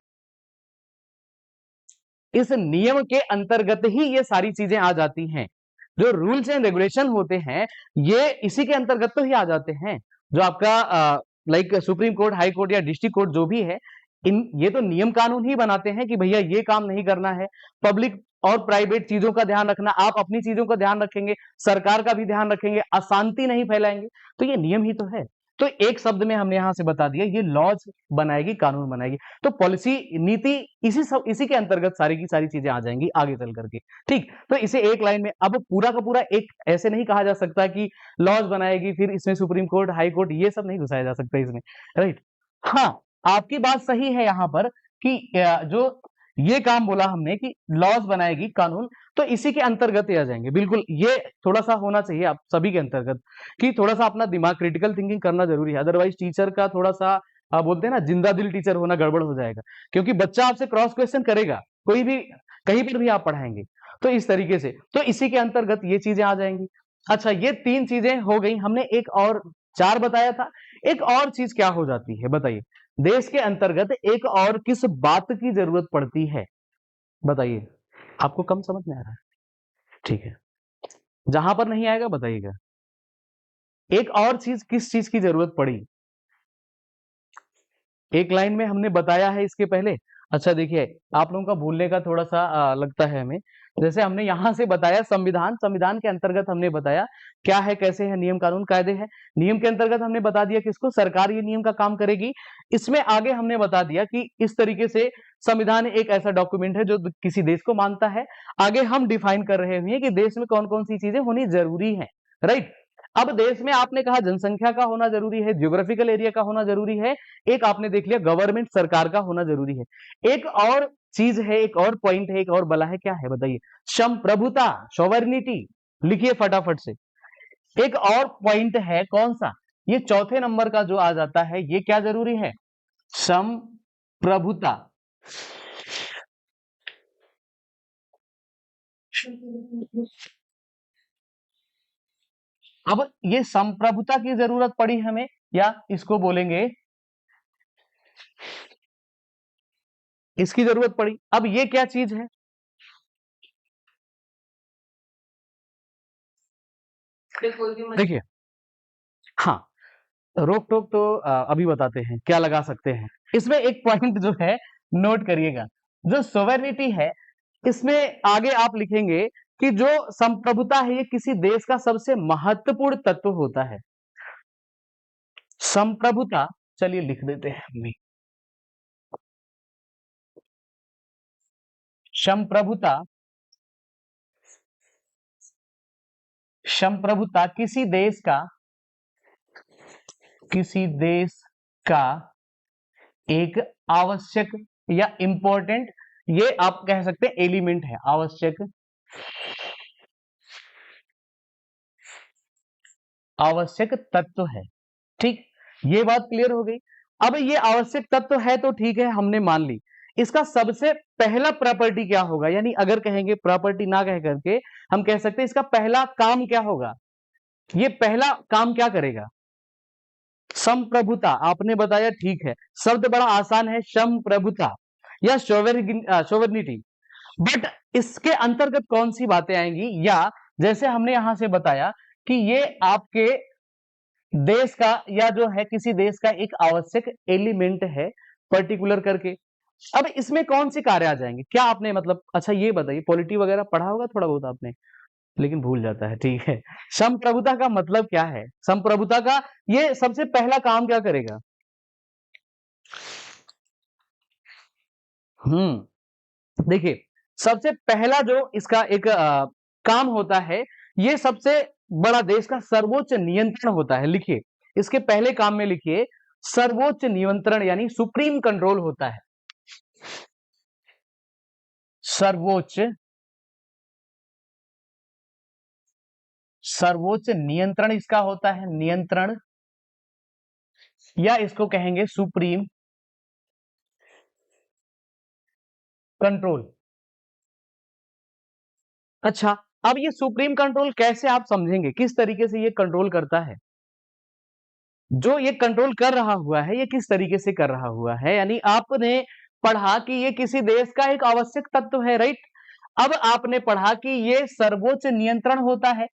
इस नियम के अंतर्गत ही ये सारी चीजें आ जाती हैं। जो रूल्स एंड रेगुलेशन होते हैं, ये इसी के अंतर्गत तो ही आ जाते हैं। जो आपका like supreme court, high court या डिस्ट्रिक्ट कोर्ट जो भी है, ये तो नियम कानून ही बनाते हैं कि भैया ये काम नहीं करना है। पब्लिक और प्राइवेट चीजों का ध्यान रखना, आप अपनी चीजों का ध्यान रखेंगे, सरकार का भी ध्यान रखेंगे, अशांति नहीं फैलाएंगे, तो ये नियम ही तो है। तो एक शब्द में हमने यहां से बता दिया, ये लॉज बनाएगी, कानून बनाएगी। तो पॉलिसी, नीति, इसी के अंतर्गत सारी की सारी चीजें आ जाएंगी आगे चल करके। ठीक, तो इसे एक लाइन में, अब पूरा का पूरा एक ऐसे नहीं कहा जा सकता कि लॉज बनाएगी फिर इसमें सुप्रीम कोर्ट, हाई कोर्ट, ये सब नहीं घुसाया जा सकता इसमें, राइट। हाँ, आपकी बात सही है यहां पर कि जो ये काम बोला हमने कि लॉज बनाएगी, कानून, तो इसी के अंतर्गत ही आ जाएंगे। बिल्कुल, ये थोड़ा सा होना चाहिए आप सभी के अंतर्गत कि थोड़ा सा अपना दिमाग, क्रिटिकल थिंकिंग करना जरूरी है। अदरवाइज टीचर का थोड़ा सा बोलते हैं ना, जिंदा दिल टीचर होना गड़बड़ हो जाएगा, क्योंकि बच्चा आपसे क्रॉस क्वेश्चन करेगा, कोई भी कहीं पर भी आप पढ़ाएंगे। तो इस तरीके से, तो इसी के अंतर्गत ये चीजें आ जाएंगी। अच्छा, ये 3 चीजें हो गई, हमने एक और 4 बताया था। एक और चीज क्या हो जाती है, बताइए। देश के अंतर्गत एक और किस बात की जरूरत पड़ती है, बताइए। आपको कम समझ में आ रहा है? ठीक है, जहां पर नहीं आएगा बताइएगा। एक और चीज, किस चीज की जरूरत पड़ी? एक लाइन में हमने बताया है इसके पहले। अच्छा, देखिए, आप लोगों का भूलने का थोड़ा सा लगता है हमें। जैसे हमने यहां से बताया संविधान, संविधान के अंतर्गत हमने बताया क्या है, कैसे है, नियम कानून कायदे हैं। नियम के अंतर्गत हमने बता दिया किसको, सरकार ये नियम का काम करेगी। इसमें आगे हमने बता दिया कि इस तरीके से संविधान एक ऐसा डॉक्यूमेंट है जो किसी देश को मानता है। आगे हम डिफाइन कर रहे हैं कि देश में कौन कौन सी चीजें होनी जरूरी है, राइट। अब देश में आपने कहा जनसंख्या का होना जरूरी है, ज्योग्राफिकल एरिया का होना जरूरी है, एक आपने देख लिया गवर्नमेंट, सरकार का होना जरूरी है। एक और चीज है, एक और पॉइंट है, एक और बला है, क्या है बताइए? संप्रभुता, सॉवरेनिटी। लिखिए फटाफट से। एक और पॉइंट है, कौन सा? ये चौथे नंबर का जो आ जाता है, ये क्या जरूरी है? संप्रभुता। अब ये संप्रभुता की जरूरत पड़ी हमें, या इसको बोलेंगे इसकी जरूरत पड़ी। अब ये क्या चीज है? देखिए, हाँ, रोक टोक तो अभी बताते हैं क्या लगा सकते हैं। इसमें एक पॉइंट जो है नोट करिएगा, जो सोवेनिटी है, इसमें आगे आप लिखेंगे कि जो संप्रभुता है, ये किसी देश का सबसे महत्वपूर्ण तत्व होता है। संप्रभुता, चलिए लिख देते हैं हम भी। संप्रभुता, संप्रभुता किसी देश का एक आवश्यक या इंपॉर्टेंट, ये आप कह सकते हैं एलिमेंट है, आवश्यक तत्व है। ठीक, ये बात क्लियर हो गई। अब ये आवश्यक तत्व है तो ठीक है, हमने मान ली। इसका सबसे पहला प्रॉपर्टी क्या होगा, यानी अगर कहेंगे प्रॉपर्टी ना कह करके हम कह सकते हैं इसका पहला काम क्या होगा। ये पहला काम क्या करेगा? संप्रभुता, आपने बताया, ठीक है, शब्द बड़ा आसान है, संप्रभुता या सोवरेनिटी। बट इसके अंतर्गत कौन सी बातें आएंगी, या जैसे हमने यहां से बताया कि ये आपके देश का, या जो है किसी देश का एक आवश्यक एलिमेंट है, पर्टिकुलर करके। अब इसमें कौन सी कार्य आ जाएंगे, क्या आपने मतलब, अच्छा ये बताइए, पॉलिटी वगैरह पढ़ा होगा थोड़ा बहुत आपने, लेकिन भूल जाता है, ठीक है। संप्रभुता का मतलब क्या है? संप्रभुता का ये सबसे पहला काम क्या करेगा? देखिए, सबसे पहला जो इसका एक काम होता है, ये सबसे बड़ा देश का सर्वोच्च नियंत्रण होता है। लिखिए, इसके पहले काम में लिखिए, सर्वोच्च नियंत्रण यानी सुप्रीम कंट्रोल होता है। सर्वोच्च सर्वोच्च नियंत्रण इसका होता है, नियंत्रण, या इसको कहेंगे सुप्रीम कंट्रोल। अच्छा, अब ये सुप्रीम कंट्रोल कैसे आप समझेंगे? किस तरीके से ये कंट्रोल करता है? जो ये कंट्रोल कर रहा हुआ है, ये किस तरीके से कर रहा हुआ है? यानी आपने पढ़ा कि ये किसी देश का एक आवश्यक तत्व है, राइट? अब आपने पढ़ा कि ये सर्वोच्च नियंत्रण होता है।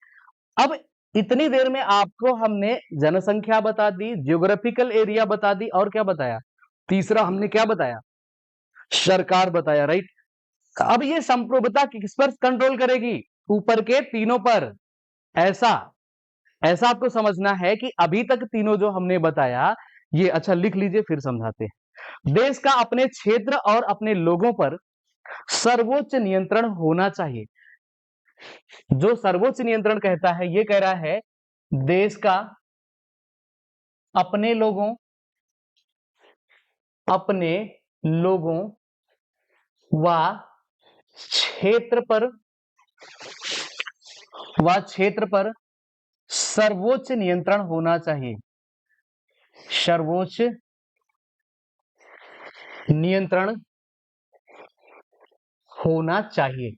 अब इतनी देर में आपको हमने जनसंख्या बता दी, ज्योग्राफिकल एरिया बता दी, और क्या बताया? तीसरा हमने क्या बताया? सरकार बताया, राइट? अब ये संप्रभुता किस पर कंट्रोल करेगी? ऊपर के तीनों पर। ऐसा ऐसा आपको समझना है कि अभी तक तीनों जो हमने बताया, ये अच्छा लिख लीजिए, फिर समझाते हैं। देश का अपने क्षेत्र और अपने लोगों पर सर्वोच्च नियंत्रण होना चाहिए। जो सर्वोच्च नियंत्रण कहता है, ये कह रहा है देश का अपने लोगों अपने लोगों व क्षेत्र पर सर्वोच्च नियंत्रण होना चाहिए। सर्वोच्च नियंत्रण होना चाहिए।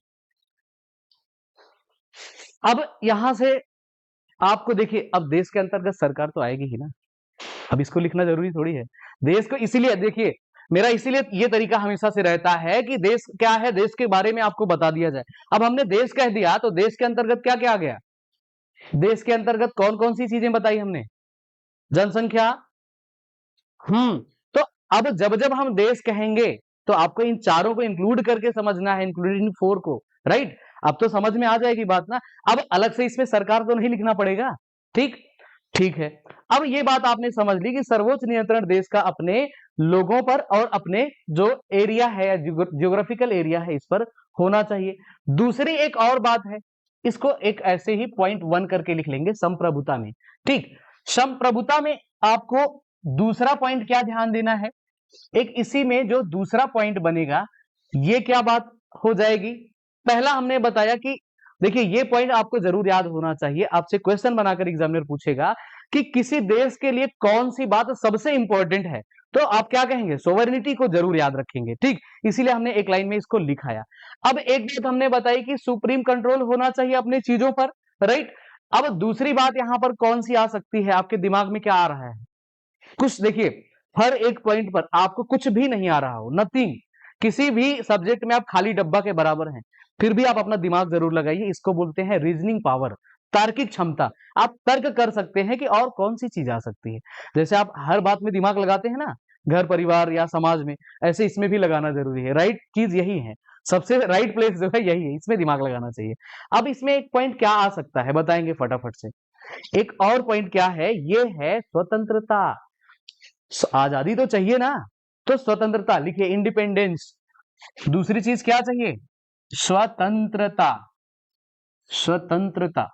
अब यहां से आपको देखिए, अब देश के अंतर्गत सरकार तो आएगी ही ना। अब इसको लिखना जरूरी थोड़ी है। देश को इसीलिए देखिए, मेरा इसीलिए ये तरीका हमेशा से रहता है कि देश क्या है, देश के बारे में आपको बता दिया जाए। अब हमने देश कह दिया, तो देश के अंतर्गत क्या क्या आ गया? देश के अंतर्गत कौन कौन सी चीजें बताई हमने? जनसंख्या। तो अब जब जब हम देश कहेंगे, तो आपको इन चारों को इंक्लूड करके समझना है, इंक्लूडिंग फोर को, राइट? अब तो समझ में आ जाएगी बात ना। अब अलग से इसमें सरकार तो नहीं लिखना पड़ेगा, ठीक? ठीक है। अब ये बात आपने समझ ली कि सर्वोच्च नियंत्रण देश का अपने लोगों पर और अपने जो एरिया है या ज्योग्राफिकल एरिया है, इस पर होना चाहिए। दूसरी एक और बात है, इसको एक ऐसे ही पॉइंट 1 करके लिख लेंगे, संप्रभुता में। ठीक, संप्रभुता में आपको दूसरा पॉइंट क्या ध्यान देना है? एक इसी में जो दूसरा पॉइंट बनेगा, ये क्या बात हो जाएगी? पहला हमने बताया कि देखिए, ये पॉइंट आपको जरूर याद होना चाहिए। आपसे क्वेश्चन बनाकर एग्जामिनर पूछेगा कि किसी देश के लिए कौन सी बात सबसे इंपॉर्टेंट है, तो आप क्या कहेंगे? सोवरेनिटी को जरूर याद रखेंगे, ठीक? इसीलिए हमने एक लाइन में इसको लिखाया। अब एक बात हमने बताई कि सुप्रीम कंट्रोल होना चाहिए अपने चीजों पर, राइट? अब दूसरी बात यहां पर कौन सी आ सकती है? आपके दिमाग में क्या आ रहा है? कुछ देखिए, हर एक पॉइंट पर आपको कुछ भी नहीं आ रहा हो, नथिंग, किसी भी सब्जेक्ट में आप खाली डब्बा के बराबर हैं, फिर भी आप अपना दिमाग जरूर लगाइए। इसको बोलते हैं रीजनिंग पावर, तार्किक क्षमता। आप तर्क कर सकते हैं कि और कौन सी चीज आ सकती है। जैसे आप हर बात में दिमाग लगाते हैं ना, घर परिवार या समाज में, ऐसे इसमें भी लगाना जरूरी है। राइट चीज यही है, सबसे राइट प्लेस जो है यही है, इसमें दिमाग लगाना चाहिए। अब इसमें एक पॉइंट क्या आ सकता है, बताएंगे फटाफट से। एक और पॉइंट क्या है? ये है स्वतंत्रता। आजादी तो चाहिए ना, तो स्वतंत्रता लिखिए, इंडिपेंडेंस। दूसरी चीज क्या चाहिए? स्वतंत्रता। स्वतंत्रता,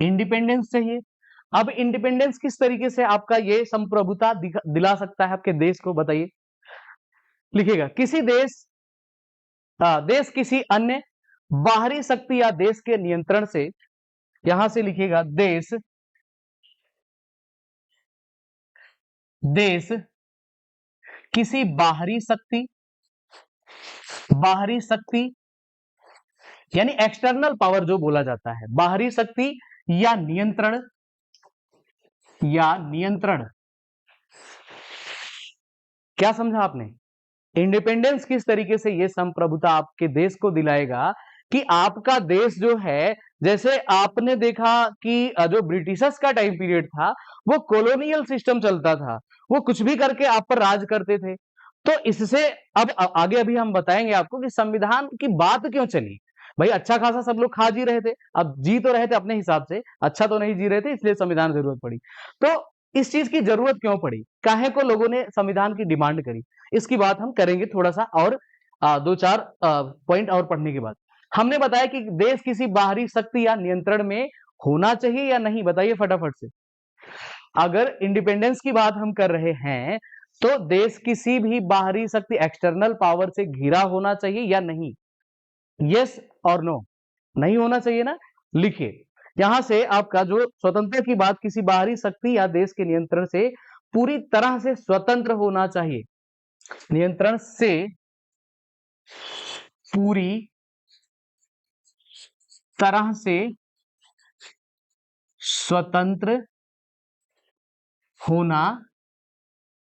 इंडिपेंडेंस चाहिए। अब इंडिपेंडेंस किस तरीके से आपका ये संप्रभुता दिला सकता है आपके देश को, बताइए। लिखिएगा, किसी देश देश किसी अन्य बाहरी शक्ति या देश के नियंत्रण से, यहां से लिखिएगा, देश देश किसी बाहरी शक्ति यानी एक्सटर्नल पावर जो बोला जाता है, बाहरी शक्ति या नियंत्रण क्या समझा आपने? इंडिपेंडेंस किस तरीके से ये संप्रभुता आपके देश को दिलाएगा कि आपका देश जो है, जैसे आपने देखा कि जो ब्रिटिशर्स का टाइम पीरियड था, वो कॉलोनियल सिस्टम चलता था, वो कुछ भी करके आप पर राज करते थे। तो इससे अब आगे अभी हम बताएंगे आपको कि संविधान की बात क्यों चली। भाई अच्छा खासा सब लोग खा जी रहे थे, अब जी तो रहे थे अपने हिसाब से, अच्छा तो नहीं जी रहे थे, इसलिए संविधान की जरूरत पड़ी। तो इस चीज की जरूरत क्यों पड़ी, काहे को लोगों ने संविधान की डिमांड करी, इसकी बात हम करेंगे थोड़ा सा, और दो चार पॉइंट और पढ़ने के बाद। हमने बताया कि देश किसी बाहरी शक्ति या नियंत्रण में होना चाहिए या नहीं, बताइए फटाफट से। अगर इंडिपेंडेंस की बात हम कर रहे हैं तो देश किसी भी बाहरी शक्ति एक्सटर्नल पावर से घिरा होना चाहिए या नहीं, यस और नो। नहीं होना चाहिए ना, लिखिए यहां से आपका जो स्वतंत्रता की बात, किसी बाहरी शक्ति या देश के नियंत्रण से पूरी तरह से स्वतंत्र होना चाहिए, नियंत्रण से पूरी तरह से स्वतंत्र होना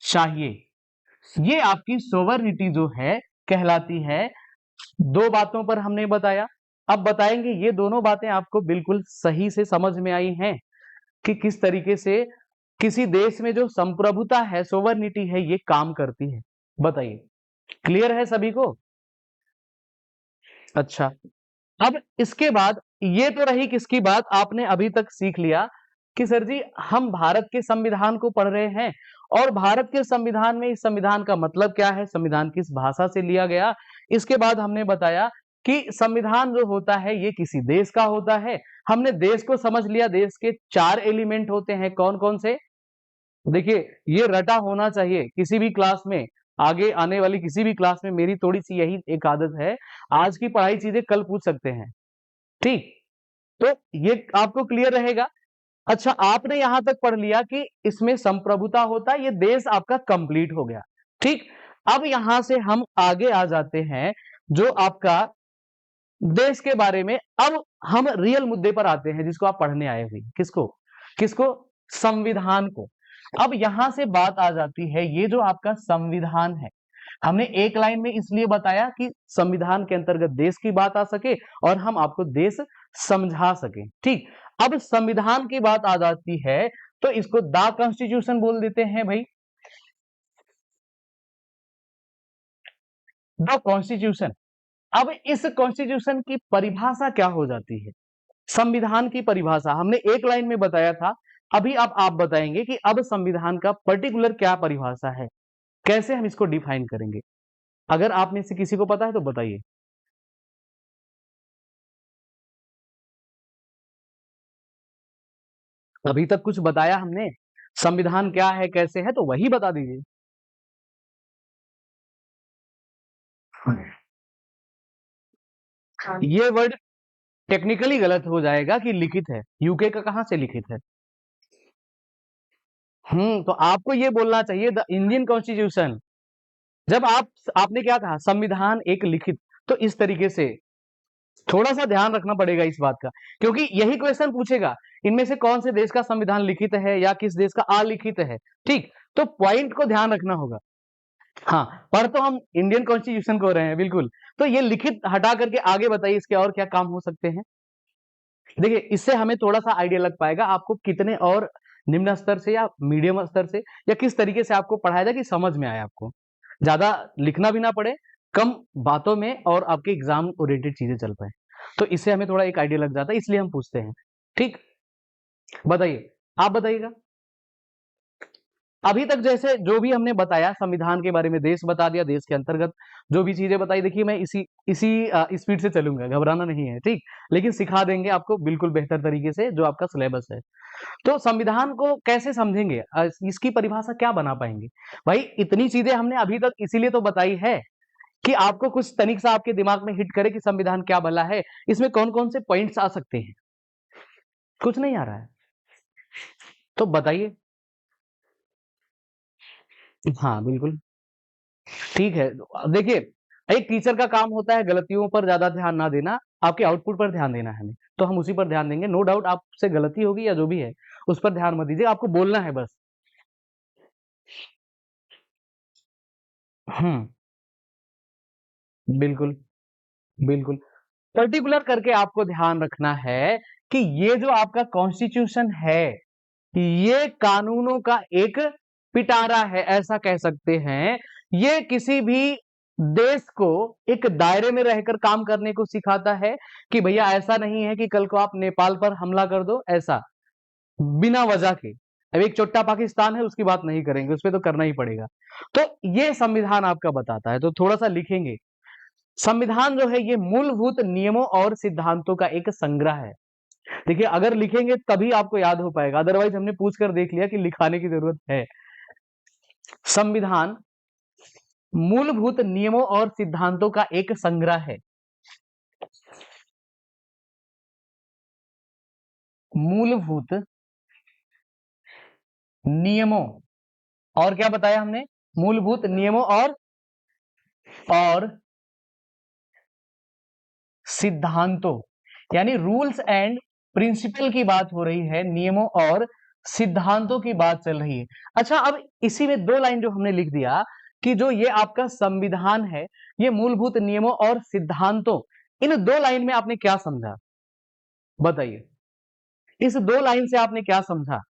चाहिए, ये आपकी सोवरेनिटी जो है कहलाती है। दो बातों पर हमने बताया, अब बताएंगे ये दोनों बातें आपको बिल्कुल सही से समझ में आई हैं कि किस तरीके से किसी देश में जो संप्रभुता है, सोवरेनिटी है, ये काम करती है। बताइए, क्लियर है सभी को? अच्छा, अब इसके बाद ये तो रही किसकी बात, आपने अभी तक सीख लिया कि सर जी हम भारत के संविधान को पढ़ रहे हैं, और भारत के संविधान में इस संविधान का मतलब क्या है, संविधान किस भाषा से लिया गया। इसके बाद हमने बताया कि संविधान जो होता है ये किसी देश का होता है। हमने देश को समझ लिया, देश के 4 एलिमेंट होते हैं, कौन कौन से, देखिए ये रटा होना चाहिए किसी भी क्लास में, आगे आने वाली किसी भी क्लास में मेरी थोड़ी सी यही एक आदत है, आज की पढ़ाई चीजें कल पूछ सकते हैं, ठीक। तो ये आपको क्लियर रहेगा। अच्छा, आपने यहां तक पढ़ लिया कि इसमें संप्रभुता होता है, ये देश आपका कंप्लीट हो गया, ठीक। अब यहां से हम आगे आ जाते हैं जो आपका देश के बारे में, अब हम रियल मुद्दे पर आते हैं जिसको आप पढ़ने आए हुए, किसको किसको, संविधान को। अब यहां से बात आ जाती है, ये जो आपका संविधान है, हमने एक लाइन में इसलिए बताया कि संविधान के अंतर्गत देश की बात आ सके और हम आपको देश समझा सके, ठीक। अब संविधान की बात आ जाती है तो इसको द कॉन्स्टिट्यूशन बोल देते हैं भाई, द कॉन्स्टिट्यूशन। अब इस कॉन्स्टिट्यूशन की परिभाषा क्या हो जाती है, संविधान की परिभाषा हमने एक लाइन में बताया था, अभी अब आप बताएंगे कि अब संविधान का पर्टिकुलर क्या परिभाषा है, कैसे हम इसको डिफाइन करेंगे। अगर आप में से किसी को पता है तो बताइए। अभी तक कुछ बताया हमने, संविधान क्या है कैसे है, तो वही बता दीजिए। ये वर्ड टेक्निकली गलत हो जाएगा कि लिखित है, यूके का कहां से लिखित है। तो आपको ये बोलना चाहिए द इंडियन कॉन्स्टिट्यूशन। जब आपने क्या कहा, संविधान एक लिखित, तो इस तरीके से थोड़ा सा ध्यान रखना पड़ेगा इस बात का, क्योंकि यही क्वेश्चन पूछेगा इनमें से कौन से देश का संविधान लिखित है या किस देश का अलिखित है, ठीक। तो पॉइंट को ध्यान रखना होगा। हाँ, पढ़ तो हम इंडियन कॉन्स्टिट्यूशन को रहे हैं बिल्कुल, तो ये लिखित हटा करके आगे बताइए इसके और क्या काम हो सकते हैं। देखिए इससे हमें थोड़ा सा आइडिया लग पाएगा आपको कितने और निम्न स्तर से या मीडियम स्तर से या किस तरीके से आपको पढ़ाया जाए कि समझ में आए, आपको ज्यादा लिखना भी ना पड़े, कम बातों में और आपके एग्जाम ओरिएंटेड चीजें चल पाए, तो इससे हमें थोड़ा एक आइडिया लग जाता है, इसलिए हम पूछते हैं, ठीक। बताइए, आप बताइएगा। अभी तक जैसे जो भी हमने बताया संविधान के बारे में, देश बता दिया, देश के अंतर्गत जो भी चीजें बताई, देखिए मैं इसी इसी स्पीड से चलूंगा, घबराना नहीं है, ठीक। लेकिन सिखा देंगे आपको बिल्कुल बेहतर तरीके से जो आपका सिलेबस है। तो संविधान को कैसे समझेंगे, इसकी परिभाषा क्या बना पाएंगे। भाई इतनी चीजें हमने अभी तक इसीलिए तो बताई है कि आपको कुछ तनिक सा आपके दिमाग में हिट करे कि संविधान क्या भला है, इसमें कौन कौन से पॉइंट्स आ सकते हैं। कुछ नहीं आ रहा है तो बताइए। हाँ बिल्कुल, ठीक है। देखिए एक टीचर का काम होता है गलतियों पर ज्यादा ध्यान ना देना, आपके आउटपुट पर ध्यान देना है हमें, तो हम उसी पर ध्यान देंगे। नो डाउट आपसे गलती होगी या जो भी है उस पर ध्यान मत दीजिए, आपको बोलना है बस। हम्म, बिल्कुल बिल्कुल, पर्टिकुलर करके आपको ध्यान रखना है कि ये जो आपका कॉन्स्टिट्यूशन है ये कानूनों का एक पिटारा है, ऐसा कह सकते हैं। ये किसी भी देश को एक दायरे में रहकर काम करने को सिखाता है कि भैया ऐसा नहीं है कि कल को आप नेपाल पर हमला कर दो, ऐसा बिना वजह के। अब एक छोटा पाकिस्तान है, उसकी बात नहीं करेंगे, उसपे तो करना ही पड़ेगा। तो ये संविधान आपका बताता है, तो थोड़ा सा लिखेंगे। संविधान जो है ये मूलभूत नियमों और सिद्धांतों का एक संग्रह है। देखिए अगर लिखेंगे तभी आपको याद हो पाएगा, अदरवाइज हमने पूछ कर देख लिया कि लिखाने की जरूरत है। संविधान मूलभूत नियमों और सिद्धांतों का एक संग्रह है। मूलभूत नियमों और क्या बताया हमने, मूलभूत नियमों और सिद्धांतों, यानी रूल्स एंड प्रिंसिपल की बात हो रही है, नियमों और सिद्धांतों की बात चल रही है। अच्छा, अब इसी में दो लाइन जो हमने लिख दिया कि जो ये आपका संविधान है ये मूलभूत नियमों और सिद्धांतों, इन दो लाइन में आपने क्या समझा बताइए। इस दो लाइन से आपने क्या समझा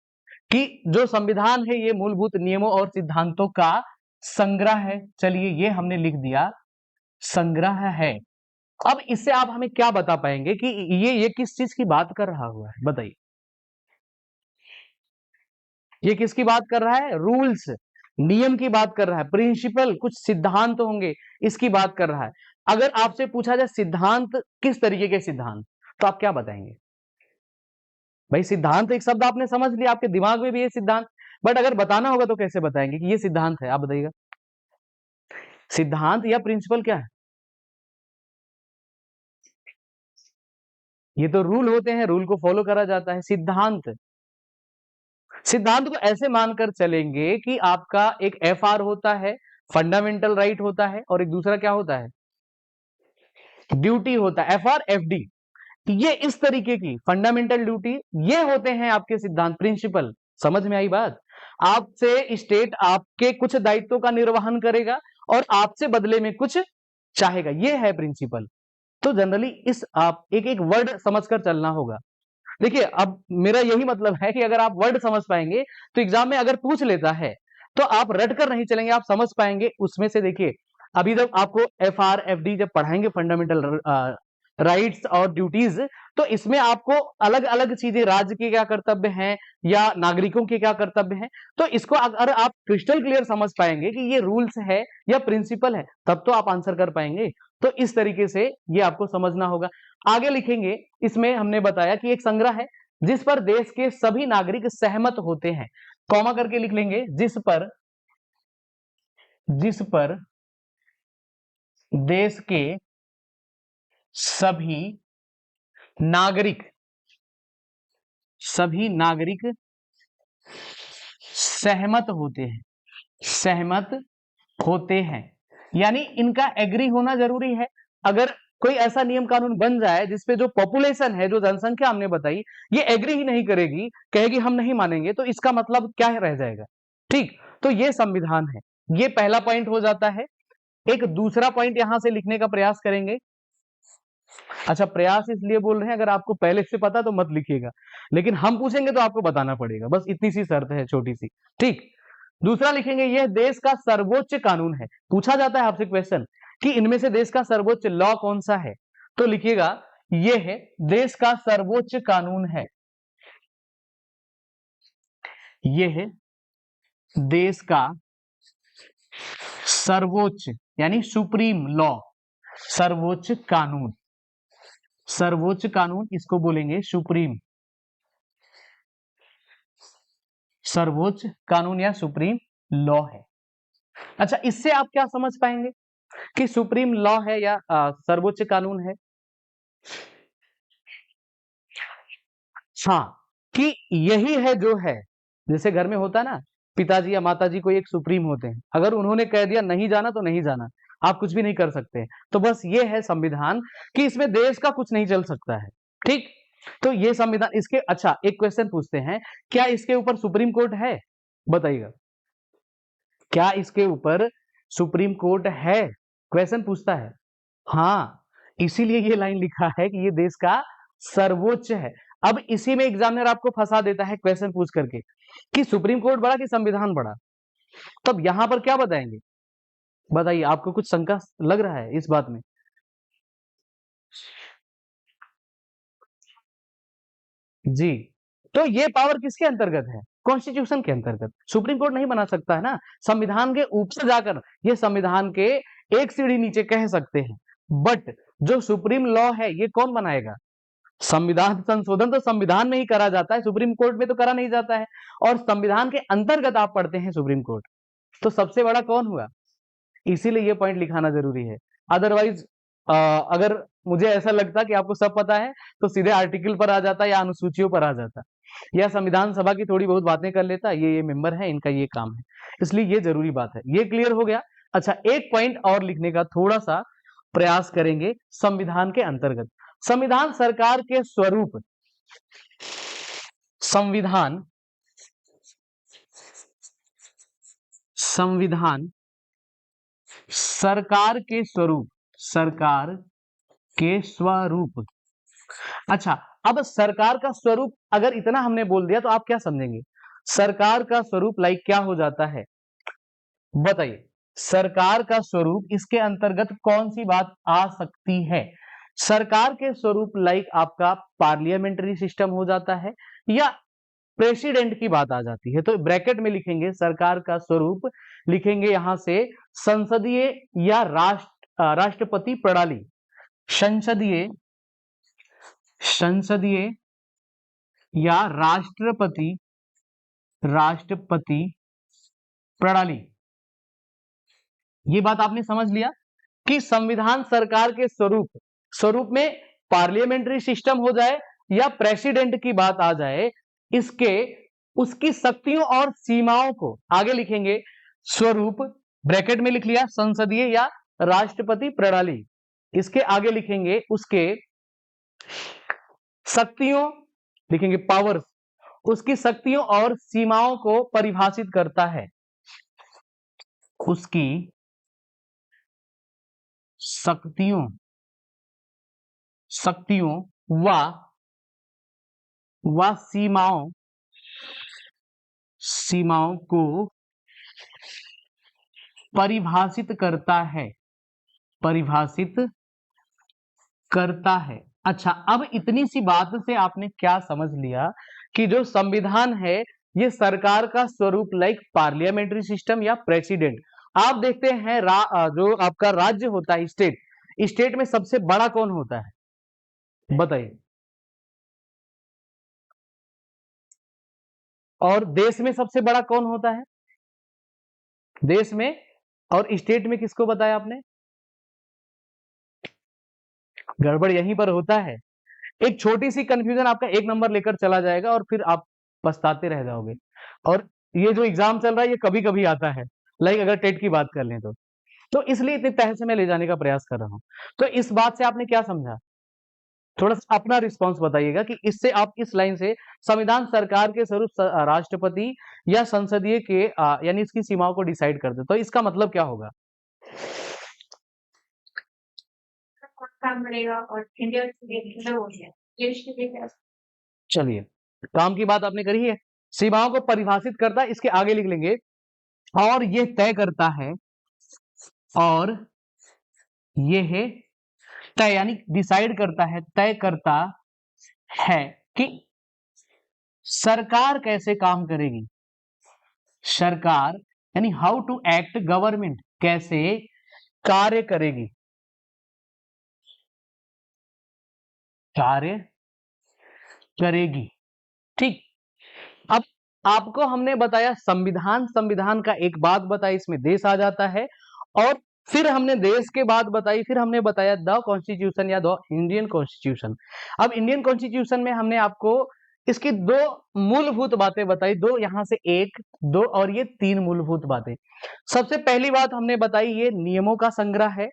कि जो संविधान है ये मूलभूत नियमों और सिद्धांतों का संग्रह है। चलिए ये हमने लिख दिया, संग्रह है। अब इससे आप हमें क्या बता पाएंगे कि ये किस चीज की बात कर रहा हुआ है, बताइए। ये किसकी बात कर रहा है, रूल्स नियम की बात कर रहा है, प्रिंसिपल कुछ सिद्धांत होंगे इसकी बात कर रहा है। अगर आपसे पूछा जाए सिद्धांत किस तरीके के सिद्धांत, तो आप क्या बताएंगे। भाई सिद्धांत एक शब्द आपने समझ लिया, आपके दिमाग में भी ये सिद्धांत, बट अगर बताना होगा तो कैसे बताएंगे कि ये सिद्धांत है, आप बताइएगा। सिद्धांत या प्रिंसिपल क्या है, ये तो रूल होते हैं, रूल को फॉलो करा जाता है। सिद्धांत, सिद्धांत को ऐसे मानकर चलेंगे कि आपका एक एफआर होता है, फंडामेंटल राइट होता है, और एक दूसरा क्या होता है, ड्यूटी होता है, एफआर एफडी। ये इस तरीके की फंडामेंटल ड्यूटी, ये होते हैं आपके सिद्धांत, प्रिंसिपल। समझ में आई बात। आपसे स्टेट आपके कुछ दायित्वों का निर्वहन करेगा और आपसे बदले में कुछ चाहेगा, ये है प्रिंसिपल। तो जनरली इस आप एक एक वर्ड समझकर चलना होगा। देखिए अब मेरा यही मतलब है कि अगर आप वर्ड समझ पाएंगे तो एग्जाम में अगर पूछ लेता है तो आप रट कर नहीं चलेंगे, आप समझ पाएंगे उसमें से। देखिए अभी तक आपको एफ आर एफ डी जब पढ़ाएंगे, फंडामेंटल राइट्स और ड्यूटीज, तो इसमें आपको अलग अलग चीजें, राज्य के क्या कर्तव्य हैं या नागरिकों के क्या कर्तव्य हैं, तो इसको अगर आप क्रिस्टल क्लियर समझ पाएंगे कि ये रूल्स है या प्रिंसिपल है, तब तो आप आंसर कर पाएंगे। तो इस तरीके से ये आपको समझना होगा। आगे लिखेंगे, इसमें हमने बताया कि एक संग्रह है जिस पर देश के सभी नागरिक सहमत होते हैं, कॉमा करके लिख लेंगे, जिस पर देश के सभी नागरिक सहमत होते हैं, यानी इनका एग्री होना जरूरी है। अगर कोई ऐसा नियम कानून बन जाए जिसपे जो पॉपुलेशन है, जो जनसंख्या हमने बताई, ये एग्री ही नहीं करेगी, कहेगी हम नहीं मानेंगे, तो इसका मतलब क्या रह जाएगा। ठीक, तो ये संविधान है, ये पहला पॉइंट हो जाता है। एक दूसरा पॉइंट यहां से लिखने का प्रयास करेंगे। अच्छा, प्रयास इसलिए बोल रहे हैं, अगर आपको पहले से पता तो मत लिखिएगा, लेकिन हम पूछेंगे तो आपको बताना पड़ेगा, बस इतनी सी शर्त है छोटी सी। ठीक, दूसरा लिखेंगे, यह देश का सर्वोच्च कानून है। पूछा जाता है आपसे क्वेश्चन कि इनमें से देश का सर्वोच्च लॉ कौन सा है, तो लिखिएगा यह है देश का सर्वोच्च कानून है, यह है देश का सर्वोच्च यानी सुप्रीम लॉ, सर्वोच्च कानून, सर्वोच्च कानून इसको बोलेंगे सुप्रीम, सर्वोच्च कानून या सुप्रीम लॉ है। अच्छा, इससे आप क्या समझ पाएंगे कि सुप्रीम लॉ है या सर्वोच्च कानून है। हाँ, कि यही है जो है, जैसे घर में होता है ना, पिताजी या माताजी कोई एक सुप्रीम होते हैं, अगर उन्होंने कह दिया नहीं जाना तो नहीं जाना, आप कुछ भी नहीं कर सकते। तो बस ये है संविधान कि इसमें देश का कुछ नहीं चल सकता है। ठीक, तो ये संविधान इसके। अच्छा, एक क्वेश्चन पूछते हैं, क्या इसके ऊपर सुप्रीम कोर्ट है, बताइएगा। क्या इसके ऊपर सुप्रीम कोर्ट है, क्वेश्चन पूछता है। हाँ, इसीलिए ये लाइन लिखा है कि ये देश का सर्वोच्च है। अब इसी में एग्जामिनर आपको फंसा देता है क्वेश्चन पूछ करके कि सुप्रीम कोर्ट बड़ा कि संविधान बड़ा, तब यहां पर क्या बताएंगे, बताइए, आपको कुछ शंका लग रहा है इस बात में? जी। तो ये पावर किसके अंतर्गत है? कॉन्स्टिट्यूशन के अंतर्गत। सुप्रीम कोर्ट नहीं बना सकता है ना, संविधान के ऊपर जाकर ये संविधान के एक सीढ़ी नीचे कह सकते हैं। बट जो सुप्रीम लॉ है ये कौन बनाएगा? संविधान संशोधन तो संविधान में ही करा जाता है, सुप्रीम कोर्ट में तो करा नहीं जाता है। और संविधान के अंतर्गत आप पढ़ते हैं सुप्रीम कोर्ट, तो सबसे बड़ा कौन हुआ? इसीलिए ये पॉइंट लिखाना जरूरी है। अदरवाइज अगर मुझे ऐसा लगता कि आपको सब पता है तो सीधे आर्टिकल पर आ जाता या अनुसूचियों पर आ जाता, या संविधान सभा की थोड़ी बहुत बातें कर लेता, ये मेंबर है, इनका ये काम है। इसलिए ये जरूरी बात है। ये क्लियर हो गया। अच्छा, एक पॉइंट और लिखने का थोड़ा सा प्रयास करेंगे संविधान के अंतर्गत। संविधान सरकार के स्वरूप, संविधान संविधान सरकार के स्वरूप, सरकार के स्वरूप। अच्छा, अब सरकार का स्वरूप अगर इतना हमने बोल दिया तो आप क्या समझेंगे? सरकार का स्वरूप लाइक क्या हो जाता है? बताइए, सरकार का स्वरूप इसके अंतर्गत कौन सी बात आ सकती है? सरकार के स्वरूप लाइक आपका पार्लियामेंट्री सिस्टम हो जाता है, या प्रेसिडेंट की बात आ जाती है। तो ब्रैकेट में लिखेंगे सरकार का स्वरूप, लिखेंगे यहां से संसदीय या राष्ट्रपति प्रणाली। संसदीय संसदीय या राष्ट्रपति प्रणाली। ये बात आपने समझ लिया कि संविधान सरकार के स्वरूप में पार्लियामेंट्री सिस्टम हो जाए या प्रेसिडेंट की बात आ जाए, इसके उसकी शक्तियों और सीमाओं को आगे लिखेंगे। स्वरूप ब्रैकेट में लिख लिया, संसदीय या राष्ट्रपति प्रणाली। इसके आगे लिखेंगे उसके शक्तियों, लिखेंगे पावर्स, उसकी शक्तियों और सीमाओं को परिभाषित करता है। उसकी शक्तियों व सीमाओं को परिभाषित करता है। अच्छा, अब इतनी सी बात से आपने क्या समझ लिया कि जो संविधान है ये सरकार का स्वरूप लाइक पार्लियामेंट्री सिस्टम या प्रेसिडेंट। आप देखते हैं जो आपका राज्य होता है, स्टेट में सबसे बड़ा कौन होता है? बताइए। और देश में सबसे बड़ा कौन होता है? देश में और स्टेट में किसको बताया आपने? गड़बड़ यहीं पर होता है। एक छोटी सी कंफ्यूजन आपका 1 नंबर लेकर चला जाएगा और फिर आप पछताते रह जाओगे। और ये जो एग्जाम चल रहा है ये कभी-कभी आता है, लाइक अगर टेट की बात कर लें तो इसलिए इतनी तहस में ले जाने का प्रयास कर रहा हूं। तो इस बात से आपने क्या समझा? थोड़ा सा अपना रिस्पॉन्स बताइएगा कि इससे आप इस लाइन से संविधान सरकार के स्वरूप राष्ट्रपति या संसदीय के यानी इसकी सीमाओं को डिसाइड कर दे, तो इसका मतलब क्या होगा? काम करेगा और इंडिया हो गया। चलिए, काम की बात आपने करी है, सीमाओं को परिभाषित करता है, इसके आगे लिख लेंगे और ये तय करता है, और ये है तय यानी डिसाइड करता है, तय करता है कि सरकार कैसे काम करेगी। सरकार यानी हाउ टू एक्ट, गवर्नमेंट कैसे कार्य करेगी, ठीक। अब आपको हमने बताया संविधान का एक बात बताई, इसमें देश आ जाता है, और फिर हमने देश के बाद बताई, फिर हमने बताया द कॉन्स्टिट्यूशन या द इंडियन कॉन्स्टिट्यूशन। अब इंडियन कॉन्स्टिट्यूशन में हमने आपको इसकी 2 मूलभूत बातें बताई, 2 यहां से 1 2 और ये 3 मूलभूत बातें। सबसे पहली बात हमने बताई ये नियमों का संग्रह है।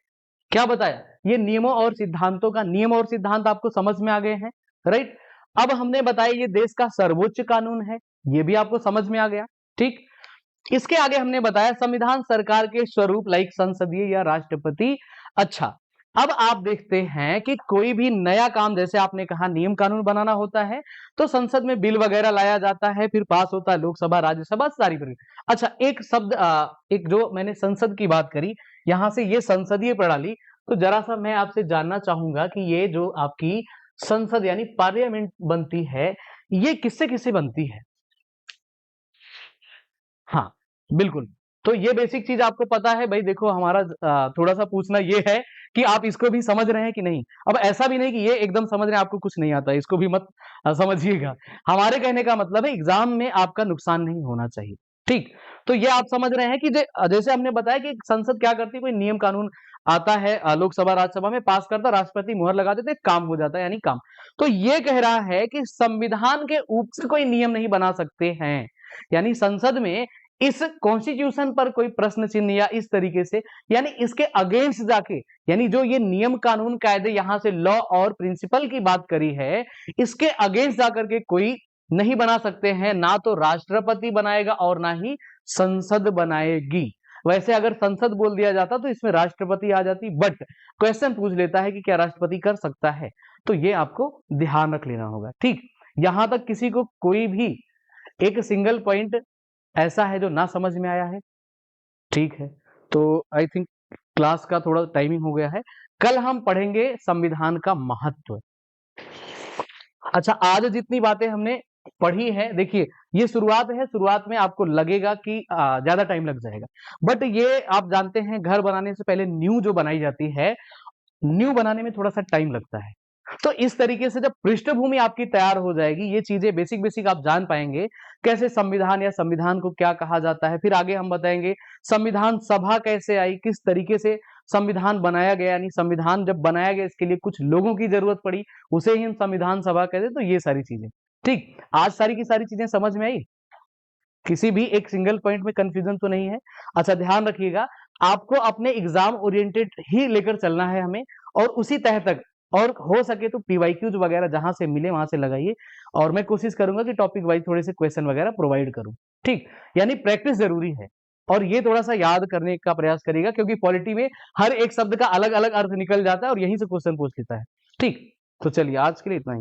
क्या बताया? ये नियमों और सिद्धांतों का, नियम और सिद्धांत आपको समझ में आ गए हैं, राइट। अब हमने बताया ये देश का सर्वोच्च कानून है, ये भी आपको समझ में आ गया, ठीक। इसके आगे हमने बताया संविधान सरकार के स्वरूप लाइक संसदीय या राष्ट्रपति। अच्छा, अब आप देखते हैं कि कोई भी नया काम, जैसे आपने कहा नियम कानून बनाना होता है, तो संसद में बिल वगैरह लाया जाता है, फिर पास होता है लोकसभा, राज्यसभा, सारी प्रक्रिया। अच्छा, एक शब्द एक जो मैंने संसद की बात करी, यहाँ से ये संसदीय प्रणाली, तो जरा-सा मैं आपसे जानना चाहूँगा कि ये जो आपकी संसद यानी पार्लियामेंट बनती है, ये किससे-किससे बनती है? हाँ, बिल्कुल। तो ये बेसिक चीज़ आपको पता है भई, देखो हमारा थोड़ा-सा पूछना ये है कि आप इसको भी समझ रहे हैं कि नहीं? अब ऐसा भी नहीं कि ये एकदम समझ रहे हैं, आपको कुछ नहीं आता है, इसको भी मत समझिएगा। हमारे कहने का मतलब है एग्ज़ाम में आपका नुकसान नहीं होना चाहिए, ठीक? तो ये आप समझ रहे हैं कि जैसे हमने बताया कि संसद क्या करती है, कोई नियम कानून आता है लोकसभा, राज्यसभा में पास करता है, राष्ट्रपति मुहर लगा देते हैं, काम हो जाता है यानी काम। तो ये कह रहा है कि संविधान के ऊपर कोई नियम नहीं बना सकते हैं। यानी संसद में इस कॉन्स्टिट्यूशन पर कोई प्रश्न चिन्ह या इस तरीके से, यानी इसके अगेंस्ट जाके, यानी जो ये नियम कानून कायदे यहां से लॉ और प्रिंसिपल की बात करी है, इसके अगेंस्ट जाकर के कोई नहीं बना सकते हैं, ना तो राष्ट्रपति बनाएगा और ना ही संसद बनाएगी। वैसे अगर संसद बोल दिया जाता तो इसमें राष्ट्रपति आ जाती, बट क्वेश्चन पूछ लेता है कि क्या राष्ट्रपति कर सकता है, तो ये आपको ध्यान रख लेना होगा, ठीक। यहां तक किसी को कोई भी एक सिंगल पॉइंट ऐसा है जो ना समझ में आया है? ठीक है। तो आई थिंक क्लास का थोड़ा टाइमिंग हो गया है। कल हम पढ़ेंगे संविधान का महत्व। अच्छा, आज जितनी बातें हमने पढ़ी है, देखिए ये शुरुआत है, शुरुआत में आपको लगेगा कि ज़्यादा टाइम लग जाएगा। बट ये आप जानते हैं, घर बनाने से पहले नींव जो बनाई जाती है, न्यू बनाने में थोड़ा-सा टाइम लगता है। तो इस तरीके से जब पृष्ठभूमि आपकी तैयार हो जाएगी, ये चीज़ें बेसिक-बेसिक आप जान पाएँगे, कैसे संविधान या संविधान को क्या कहा जाता है। फिर आगे हम बताएँगे संविधान सभा कैसे आई, किस तरीके से संविधान बनाया गया, यानी संविधान जब बनाया गया इसके लिए कुछ लोगों की ज़रूरत पड़ी, उसे ही हम संविधान सभा कहते हैं, तो ये सारी चीज़ें। ठीक, आज सारी की सारी चीज़ें समझ में आई? किसी भी एक सिंगल पॉइंट में कन्फ्यूजन तो नहीं है? अच्छा, ध्यान रखिएगा, आपको अपने एग्ज़ाम ओरिएंटेड ही लेकर चलना है हमें, और उसी तह तक, और हो सके तो पीवाईक्यूज़ वगैरह जहाँ से मिले वहाँ से लगाइए, और मैं कोशिश करूँगा कि टॉपिक वाइज़ थोड़े से क्वेश्चन वगैरह प्रोवाइड करूँ, ठीक? यानी प्रैक्टिस ज़रूरी है, और ये थोड़ा-सा याद करने का प्रयास करिएगा, क्योंकि पॉलिटी में हर एक शब्द का अलग-अलग अर्थ निकल जाता है और यहीं से क्वेश्चन पूछ लेता है, ठीक? तो चलिए आज के लिए इतना ही।